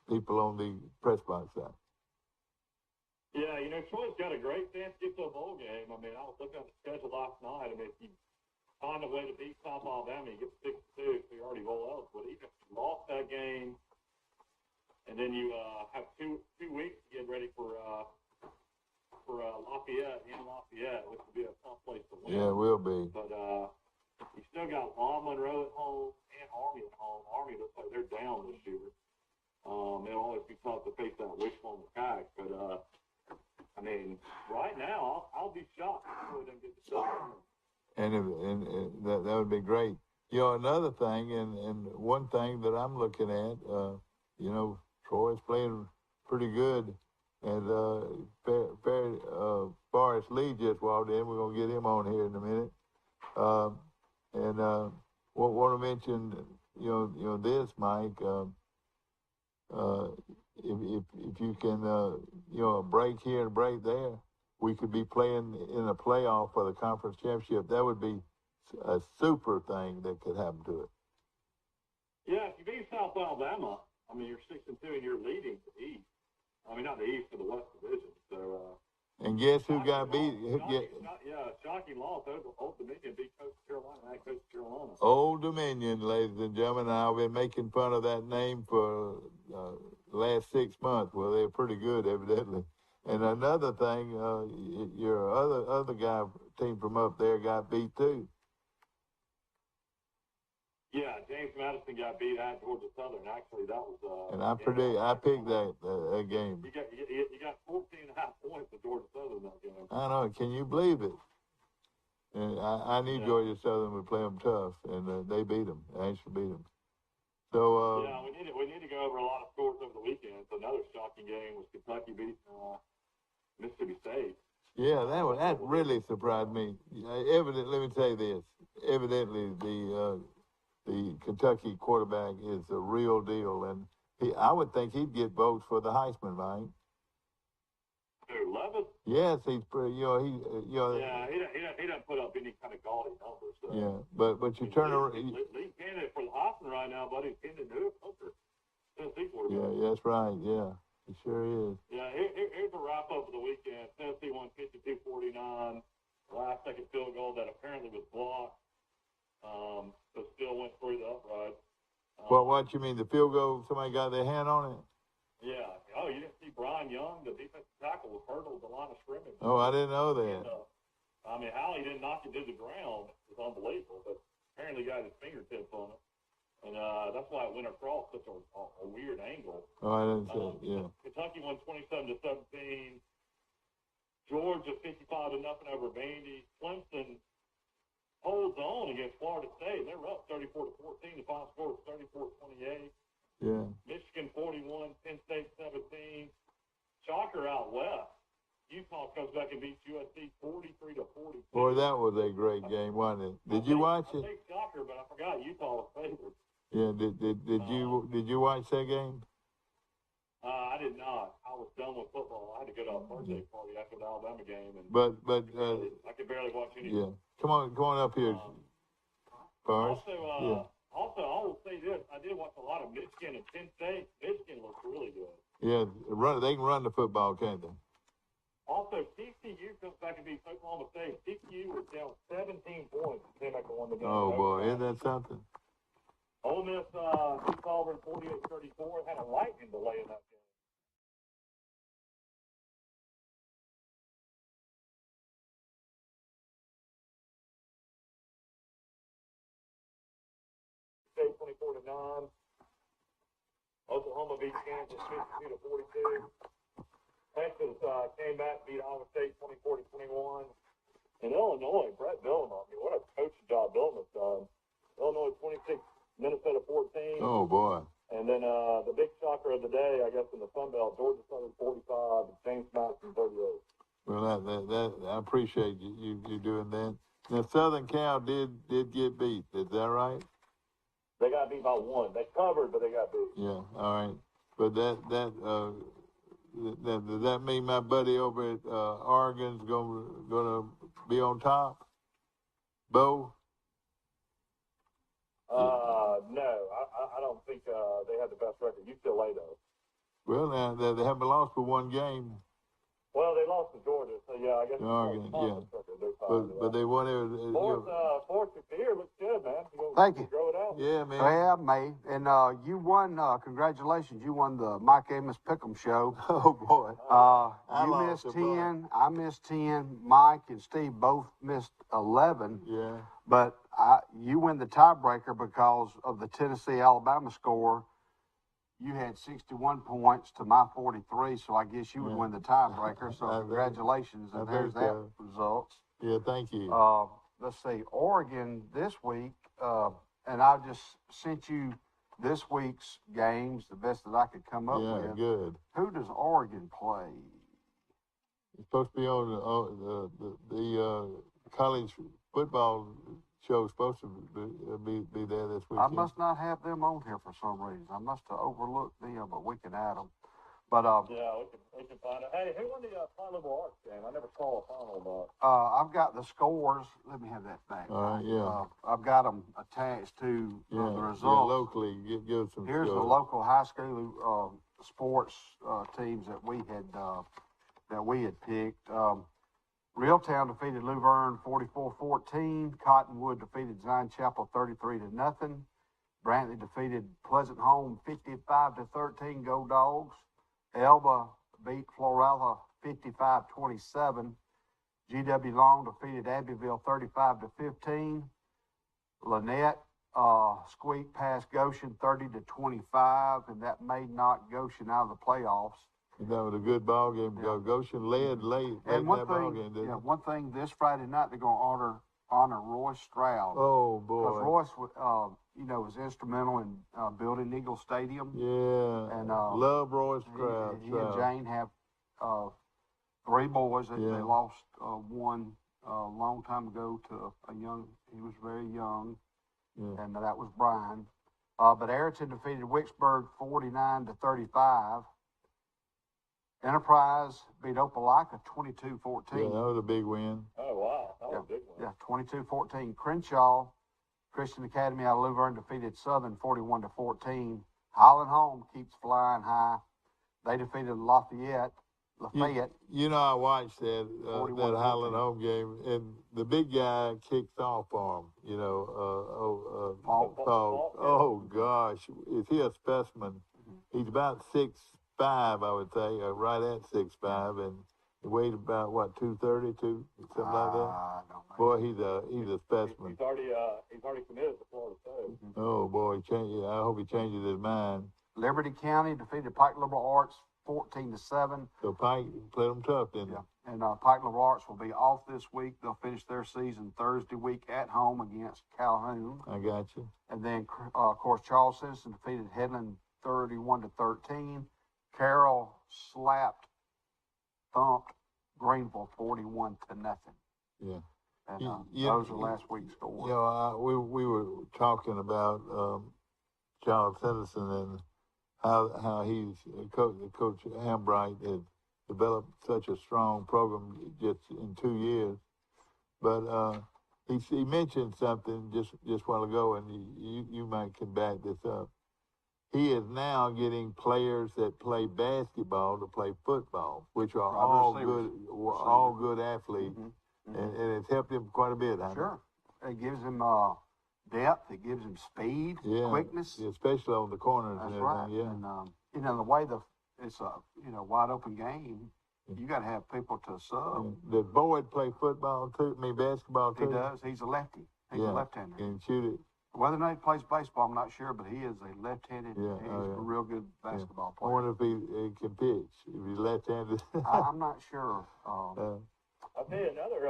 people on the press box side. Yeah, Troy's got a great chance to get to a bowl game. I mean, I was looking at the schedule last night. I mean, find a way to beat South Alabama, you get 6-2, so you're already bowl eligible. Even if you lost that game, and then you have two weeks to get ready for Lafayette, which will be a tough place to win. Yeah, it will be. But you still got Law Monroe at home and Army at home. Army looks like they're down this year. It'll always be tough to face that wishbone attack. But, I mean, right now, I'll be shocked if Troy doesn't get the stuff. And that would be great. You know, another thing, and one thing that I'm looking at, you know, Troy's playing pretty good. And Forrest Lee just walked in. We're going to get him on here in a minute. Want to mention, you know this, Mike. If you can, you know, a break here and a break there, we could be playing in a playoff for the conference championship. That would be a super thing that could happen to it. Yeah, if you beat South Alabama, I mean, you're 6-2 and you're leading the East. I mean, not the East, but the West Division. So. And guess who got beat? Shocking loss. Old Dominion beat Coastal Carolina at Coastal Carolina. Old Dominion, ladies and gentlemen. I've been making fun of that name for the last 6 months. Well, they're pretty good, evidently. And another thing, your other guy, team from up there, got beat too. Yeah, James Madison got beat at Georgia Southern. Actually, that was. And I picked that game. You got 14.5 points at Georgia Southern that game. I know. Can you believe it? And I knew Georgia Southern would play them tough, and they beat them. They actually beat them. So. Yeah, we need to go over a lot of scores over the weekend. So another shocking game was Kentucky beat Mississippi State. Yeah, that really surprised me. Let me say this. Evidently, the Kentucky quarterback is a real deal, and I would think he'd get votes for the Heisman, right? Who, Levis? Yes, he's pretty. Yeah, he doesn't put up any kind of gaudy numbers. So. Yeah, but you turn around. Lead candidate for the Heisman right now, buddy. Kendon Hooker, Tennessee quarterback. Yeah, that's right. Yeah, he sure is. Yeah, here's a wrap up of the weekend. Tennessee won 52-49. Last second field goal that apparently was blocked. But still went through the upright. What you mean, the field goal, somebody got their hand on it? Yeah. Oh, you didn't see Brian Young, the defensive tackle, was hurdled the line of scrimmage. Oh, I didn't know that. And, I mean, how he didn't knock it to the ground is unbelievable, but apparently got his fingertips on it. And that's why it went across such a weird angle. Oh, I didn't see it, yeah. Kentucky won 27-17. Georgia 55-0 over Vandy. Clemson holds on against Florida State. They're up 34-14. The final score was 34-28. Yeah. Michigan 41, Penn State 17. Shocker out west. Utah comes back and beats USC 43-42. Boy, that was a great game, wasn't it? Did you watch it? I think shocker, but I forgot Utah was favored. Yeah. Did you watch that game? I did not. I was done with football. I had to go to a birthday party after the Alabama game, and but I could barely watch anything. Yeah. Come on up here, Forrest. Also, I will say this: I did watch a lot of Michigan and Penn State. Michigan looks really good. Yeah, they can run the football, can't they? Also, TCU comes back and beats Oklahoma State. TCU was down 17 points. Came back and won the game. Oh boy, isn't that something? Ole Miss beats Auburn 48-34. Had a lightning delay in that game. State 24-9. Oklahoma beat Kansas 52-42. Texas came back and beat Iowa State 24-21. And Illinois, Brett Bielema, I mean, what a coaching job Bielema's done. Illinois 26, Minnesota 14. Oh boy. And then the big shocker of the day, I guess, in the Sun Belt, Georgia Southern 45, James Madison 38. Well, that I appreciate you doing that. Now, Southern Cal did get beat. Is that right? They got beat by 1. They covered, but they got beat. Yeah. All right. But does that mean my buddy over at Oregon's gonna be on top? Bo? No, I don't think they have the best record. UCLA does. Well, now they haven't lost for one game. Well, they lost to Georgia, so yeah, I guess. Oregon, yeah. But they won it. Fourth and Thank you. Grow it out. Yeah, man. Yeah, May. And you won, congratulations, you won the Mike Amos Pick'em show. Oh, boy. I You lost missed a bunch. 10, I missed 10, Mike and Steve both missed 11. Yeah. But you win the tiebreaker because of the Tennessee-Alabama score. You had 61 points to my 43, so I guess you would win the tiebreaker. So congratulations, and there's that results. Yeah, thank you. Let's see, Oregon this week, and I just sent you this week's games, the best that I could come up with. Yeah, good. Who does Oregon play? It's supposed to be on the college football show. Supposed to be there this week. I must not have them on here for some reason. I must have overlooked them, but we can add them. But yeah, we can find it. Hey, who won the Pine Liberal Arts game? I never saw a final. I've got the scores. Let me have that back. All right, yeah. I've got them attached to the results. Yeah, locally, give some. Here's the local high school sports teams that we had picked. Reeltown defeated Luverne 44-14. Cottonwood defeated Zion Chapel 33-0. Brantley defeated Pleasant Home 55-13. Go Dogs. Elba beat Florala 55-27. GW Long defeated Abbeville 35-15. Lynette squeaked past Goshen 30-25, and that made knock Goshen out of the playoffs. And that was a good ball game. Yeah. Goshen led late and that ball game. One thing this Friday night they're going to honor Royce Stroud. Oh boy! Because Royce, was instrumental in building Eagle Stadium. Yeah. And love Royce Stroud. He and Jane have 3 boys. They lost one a long time ago to he was very young, and that was Brian. But Ayrton defeated Wicksburg 49-35. Enterprise beat Opelika 22-14. Yeah, that was a big win. Oh, wow. That was a big win. Yeah, 22-14. Crenshaw Christian Academy out of Luverne defeated Southern 41-14. Highland Home keeps flying high. They defeated Lafayette. You know, I watched that Highland Home game, and the big guy kicked off for him. Paul. Oh gosh, is he a specimen? He's about 6'5", I would say, right at 6'5", and he weighed about 230, something like that. Boy, he's a specimen. He's already committed to Florida State. Oh boy, I hope he changes his mind. Liberty County defeated Pike Liberal Arts 14-7. So Pike played them tough, didn't he? Yeah. And Pike Liberal Arts will be off this week. They'll finish their season Thursday week at home against Calhoun. I got you. And then, of course, Charles Citizen defeated Headland 31-13. Carroll thumped Greenville 41-0. Yeah. And those are last week's scores. We were talking about Charles Citizen and how he's Coach Hambright has developed such a strong program just in 2 years. But he mentioned something just a while ago, and you might can back this up. He is now getting players that play basketball to play football, which are all good athletes, and it's helped him quite a bit. Sure, it gives him depth, it gives him speed, quickness, especially on the corners. That's and right. Yeah, and the way it's a wide open game, you got to have people to sub. Does Boyd play football too? Basketball too? He does. He's a lefty. He's a left-hander. Can shoot it. Whether or not he plays baseball, I'm not sure, but he is a left-handed. Yeah, he's a real good basketball player. I wonder if he can pitch. If he's left-handed. I'm not sure. I'll tell you another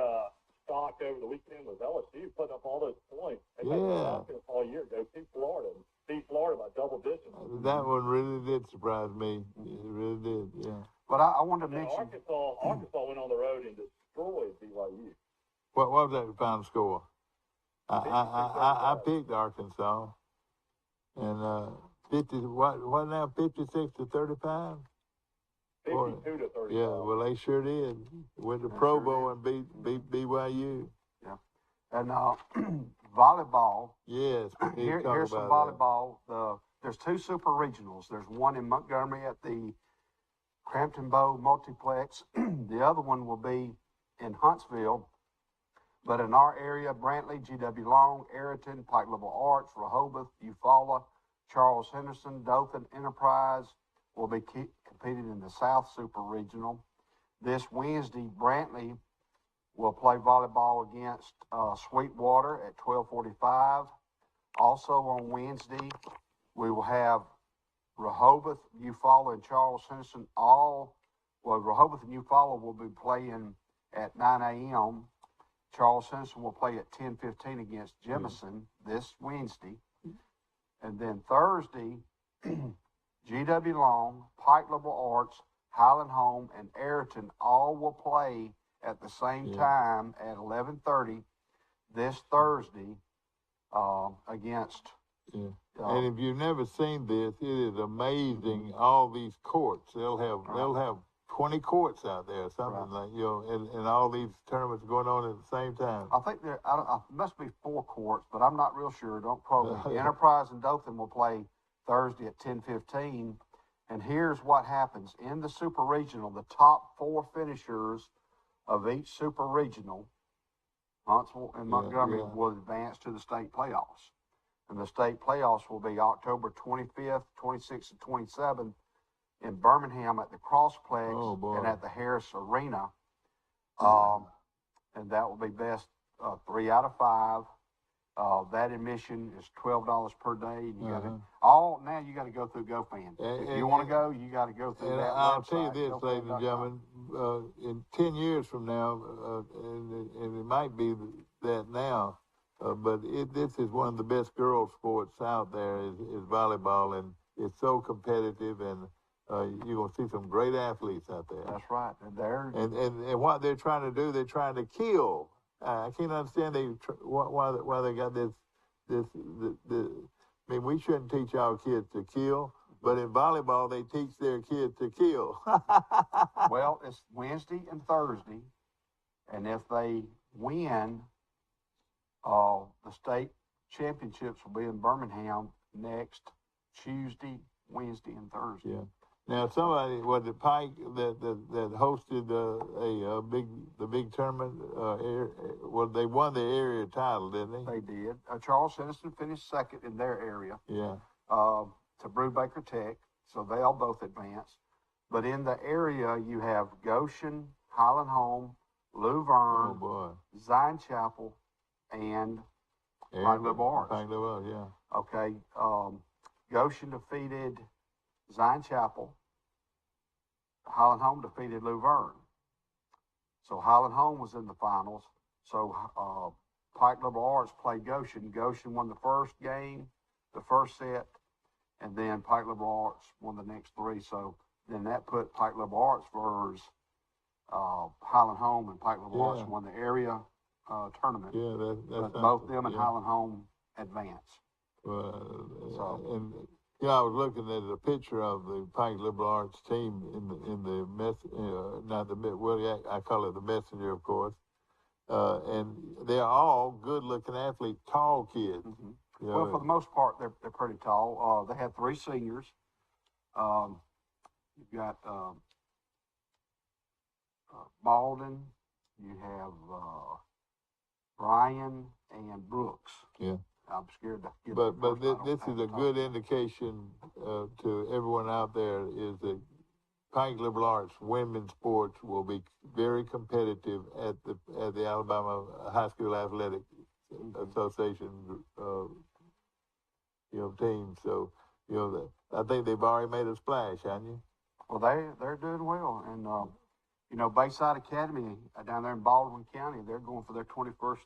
stock over the weekend was LSU putting up all those points. They all year go to Florida and beat Florida by double digits. That one really did surprise me. It really did. Yeah. But I wanted to mention Arkansas went on the road and destroyed BYU. What was that final score? I picked Arkansas, and 50. What now? 56-35. 52-35. Yeah, well they sure did. Went to Provo and beat BYU. Yeah, and volleyball. Yes, here's some volleyball. There's 2 super regionals. There's one in Montgomery at the Crampton Bow Multiplex. The other one will be in Huntsville. But in our area, Brantley, GW Long, Ayrton, Pike Level Arts, Rehoboth, Eufaula, Charles Henderson, Dothan, Enterprise will be competing in the South Super Regional. This Wednesday, Brantley will play volleyball against Sweetwater at 12:45. Also on Wednesday, we will have Rehoboth, Eufaula, and Charles Henderson Rehoboth and Eufaula will be playing at 9 a.m. Charles Henderson will play at 10:15 against Jemison this Wednesday. And then Thursday, GW Long, Pike Liberal Arts, Highland Home, and Ayrton all will play at the same time at 11:30 this Thursday against. Yeah. And if you've never seen this, it is amazing. All these courts, they'll have 20 courts out there, something like, and all these tournaments going on at the same time. I think there must be 4 courts, but I'm not real sure. Don't quote me. Enterprise and Dothan will play Thursday at 10:15. And here's what happens. In the Super Regional, the top 4 finishers of each Super Regional, Huntsville and Montgomery, will advance to the state playoffs. And the state playoffs will be October 25th, 26th, and 27th in Birmingham at the Crossplex and at the Harris Arena. And that will be best 3 out of 5. That admission is $12 per day. And you now you got to go through GoFan. If you want to go, you got to go through that. I'll website, tell you this, ladies and gentlemen, in 10 years from now, and it might be that now, but this is one of the best girls sports out there is volleyball, and it's so competitive, and you're going to see some great athletes out there. That's right. And what they're trying to do, they're trying to kill. I can't understand why they got this. I mean, we shouldn't teach our kids to kill, but in volleyball, they teach their kids to kill. Well, it's Wednesday and Thursday, and if they win, the state championships will be in Birmingham next Tuesday, Wednesday, and Thursday. Yeah. Now, somebody was it Pike that hosted the big tournament? They won the area title, didn't they? They did. Charles Henderson finished second in their area. Yeah. To Brubaker Tech, so they all both advanced. But in the area, you have Goshen, Highland Home, Luverne, Zion Chapel, and Pike Liberal Arts. Pike Liberal, yeah. Okay. Goshen defeated Zion Chapel. Highland Home defeated Luverne. So Highland Home was in the finals. So Pike Liberal Arts played Goshen. Goshen won the first game, the first set, and then Pike Liberal Arts won the next 3. So then that put Pike Liberal Arts versus Highland Home, and Pike Liberal Arts won the area tournament. Yeah, that's both them and Highland Home advanced. And I was looking at a picture of the Pike Liberal Arts team I call it the Messenger, of course. And they're all good-looking athletes, tall kids. Mm-hmm. Well, for the most part, they're pretty tall. They had 3 seniors. You've got Malden. You have Brian and Brooks. Yeah. I'm scared to give But this is a good indication to everyone out there is that Pike Liberal Arts women's sports will be very competitive at the Alabama High School Athletic Association team. So I think they've already made a splash, haven't you? Well, they're doing well, and Bayside Academy down there in Baldwin County, they're going for their 21st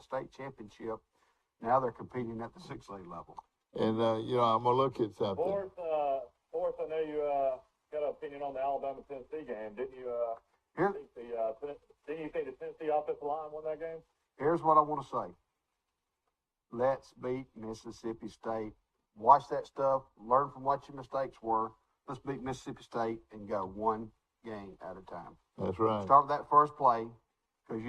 state championship. Now they're competing at the 6A level. And I'm gonna look at something. Forrest, I know you got an opinion on the Alabama-Tennessee game. Didn't you? Didn't you think the Tennessee offensive line won that game? Here's what I want to say. Let's beat Mississippi State. Watch that stuff. Learn from what your mistakes were. Let's beat Mississippi State and go one game at a time. That's right. Start with that first play, because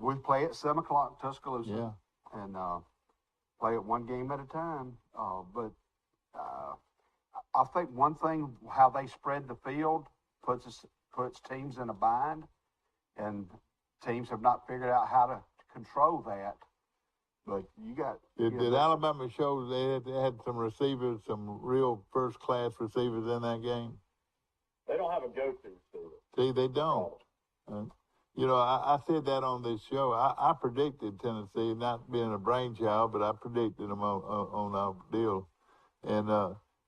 we play at 7 o'clock in Tuscaloosa, and play it one game at a time. But I think one thing, how they spread the field puts teams in a bind, and teams have not figured out how to control that. But you got. Did Alabama show they had some receivers, some real first-class receivers in that game? They don't have a go-to receiver. See, they don't. You know, I said that on this show. I predicted Tennessee, not being a brainchild, but I predicted them on our deal. And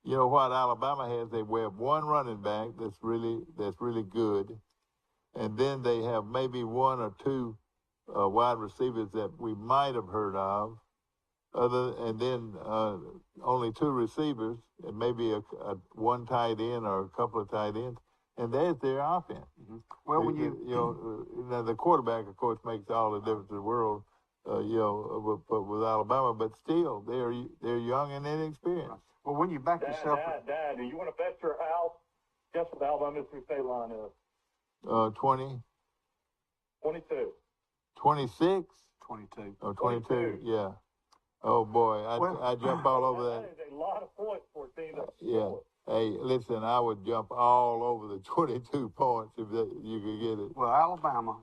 you know what Alabama has? They have one running back that's really good, and then they have maybe one or two wide receivers that we might have heard of, and then only two receivers, and maybe a one tight end or a couple of tight ends, and there's their offense. Mm-hmm. Well, when you know, the quarterback, of course, makes all the difference in the world. You know, but with Alabama, but still, they're young and inexperienced. Well, when you back yourself, Dad, do you want to bet your house? Guess what the Alabama Mississippi State line is? 20. 22. 26? 22. Oh, 22, yeah. Oh, boy, I jump all over that. That is a lot of points for a team that's yeah. Hey, listen, I would jump all over the 22 points if you could get it. Well, Alabama,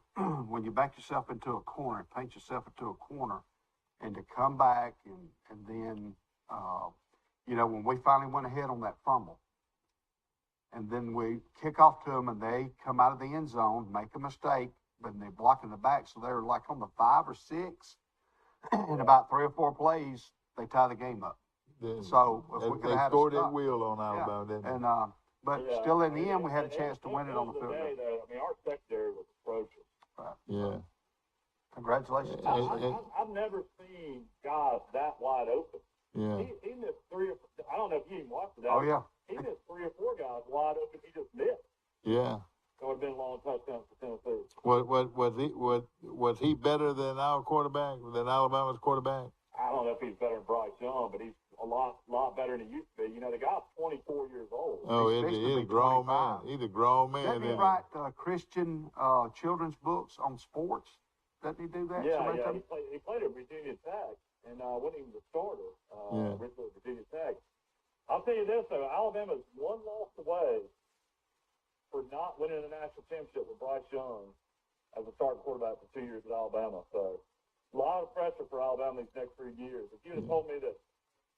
when you back yourself into a corner, paint yourself into a corner, and to come back and then, you know, when we finally went ahead on that fumble, and then we kick off to them and they come out of the end zone, make a mistake, but they block in the back. So they're like on the 5 or 6. In about 3 or 4 plays, they tie the game up. So if we could they have scored at will on Alabama, didn't they? And but still in the end, we had a chance to win it on the field. I mean, our secondary was atrocious. Right. Yeah. Congratulations. I've never seen guys that wide open. Yeah. He missed 3 or 4. I don't know if you even watched it. Oh yeah. He missed 3 or 4 guys wide open. He just missed. Yeah. It would have been a long touchdown for Tennessee. Was he better than our quarterback, than Alabama's quarterback? I don't know if he's better than Bryce Young, but he's a lot better than he used to be. You know, the guy's 24 years old. Oh, he's a grown man. He's a grown man. Doesn't he write Christian children's books on sports? Doesn't he do that? Yeah. He played at Virginia Tech, and wasn't even the starter. Originally at Virginia Tech. I'll tell you this, though. Alabama's one loss away for not winning the national championship with Bryce Young as a starting quarterback for 2 years at Alabama. So a lot of pressure for Alabama these next 3 years. If you had told me that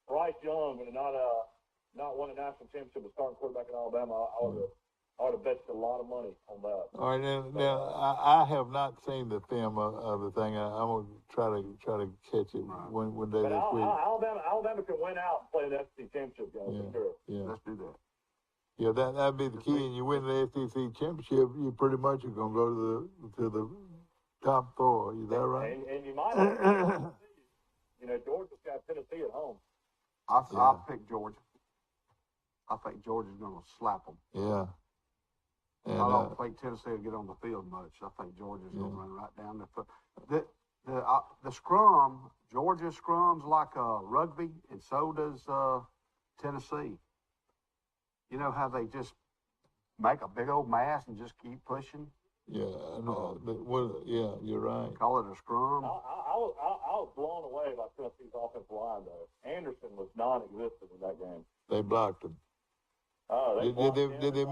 Bryce Young would have not won a national championship as starting quarterback at Alabama, I would have bet you a lot of money on that. All right, now I have not seen the film of the thing. I'm gonna try to catch it one day this week. Alabama can win out and play the SEC championship game for sure. Yeah, let's do that. Yeah, that'd be the key. And you win the SEC championship, you pretty much are gonna go to the top 4. Is that right? And you might have, you know, Georgia's got Tennessee at home. I'll pick Georgia. I think Georgia's gonna slap them. Yeah. And, I don't think Tennessee will get on the field much. I think Georgia's gonna run right down the scrum. Georgia scrums like rugby, and so does Tennessee. You know how they just make a big old mass and just keep pushing? Yeah, yeah, you're right. Call it a scrum. I was blown away by Tennessee's offensive line, though. Anderson was non-existent in that game. They blocked him. Oh, did they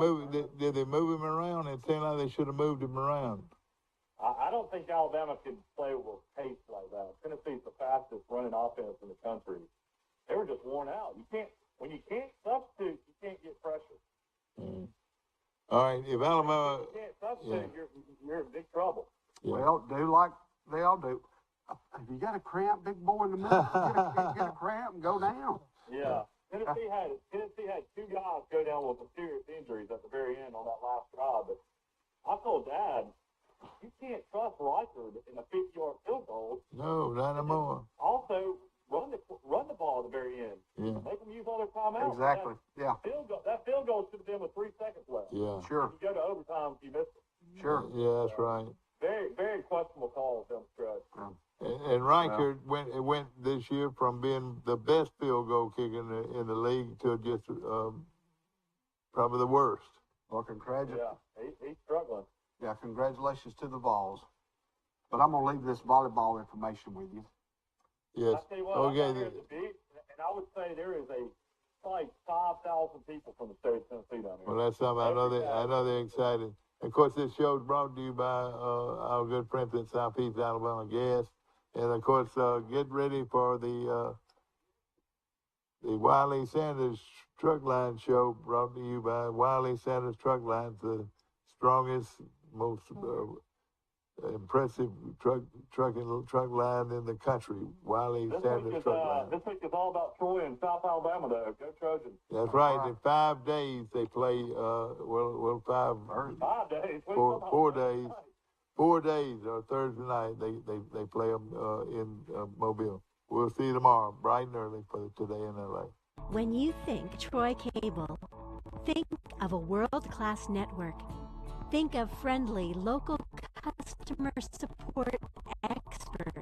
move him around? It seemed like they should have moved him around. I don't think Alabama could play with pace like that. Tennessee's the fastest running offense in the country. They were just worn out. When you can't substitute, you can't get pressure. Mm. All right, if Alabama, you can't substitute, you're in big trouble. Yeah. Well, do like they all do. If you got a cramp, big boy in the middle, get a cramp and go down. Yeah. Tennessee had 2 guys go down with some serious injuries at the very end on that last drive. But I told Dad, you can't trust Reichard in a 50-yard field goal. No, not anymore. Also, run the ball at the very end. Yeah. Make them use all their timeouts. Exactly. That field goal should have been with 3 seconds left. Yeah. Sure. If you go to overtime, you miss it. Sure. Yeah, that's right. Very, very questionable calls down the stretch. And Reichard went this year from being the best field goal kicker in the league to just probably the worst. Well, congratulations. Yeah, he's struggling. Yeah, congratulations to the Vols. But I'm going to leave this volleyball information with you. Yes. I tell you what, okay. And I would say there is probably 5,000 people from the state of Tennessee down here. Well, that's something. I know they're excited. Of course, this show is brought to you by our good friends at Southeast Alabama Gas. And, of course, get ready for the Wiley Sanders Truck Line Show, brought to you by Wiley Sanders Truck Lines, the strongest, most impressive truck line in the country. Wiley Sanders Truck Line. This week is all about Troy and South Alabama, though. Go Trojans. That's right. In 5 days they play. 5 days. 4 days. 4 days or Thursday night they play them in Mobile. We'll see you tomorrow, bright and early for Today in LA. When you think Troy Cable, think of a world-class network. Think of friendly, local customer support experts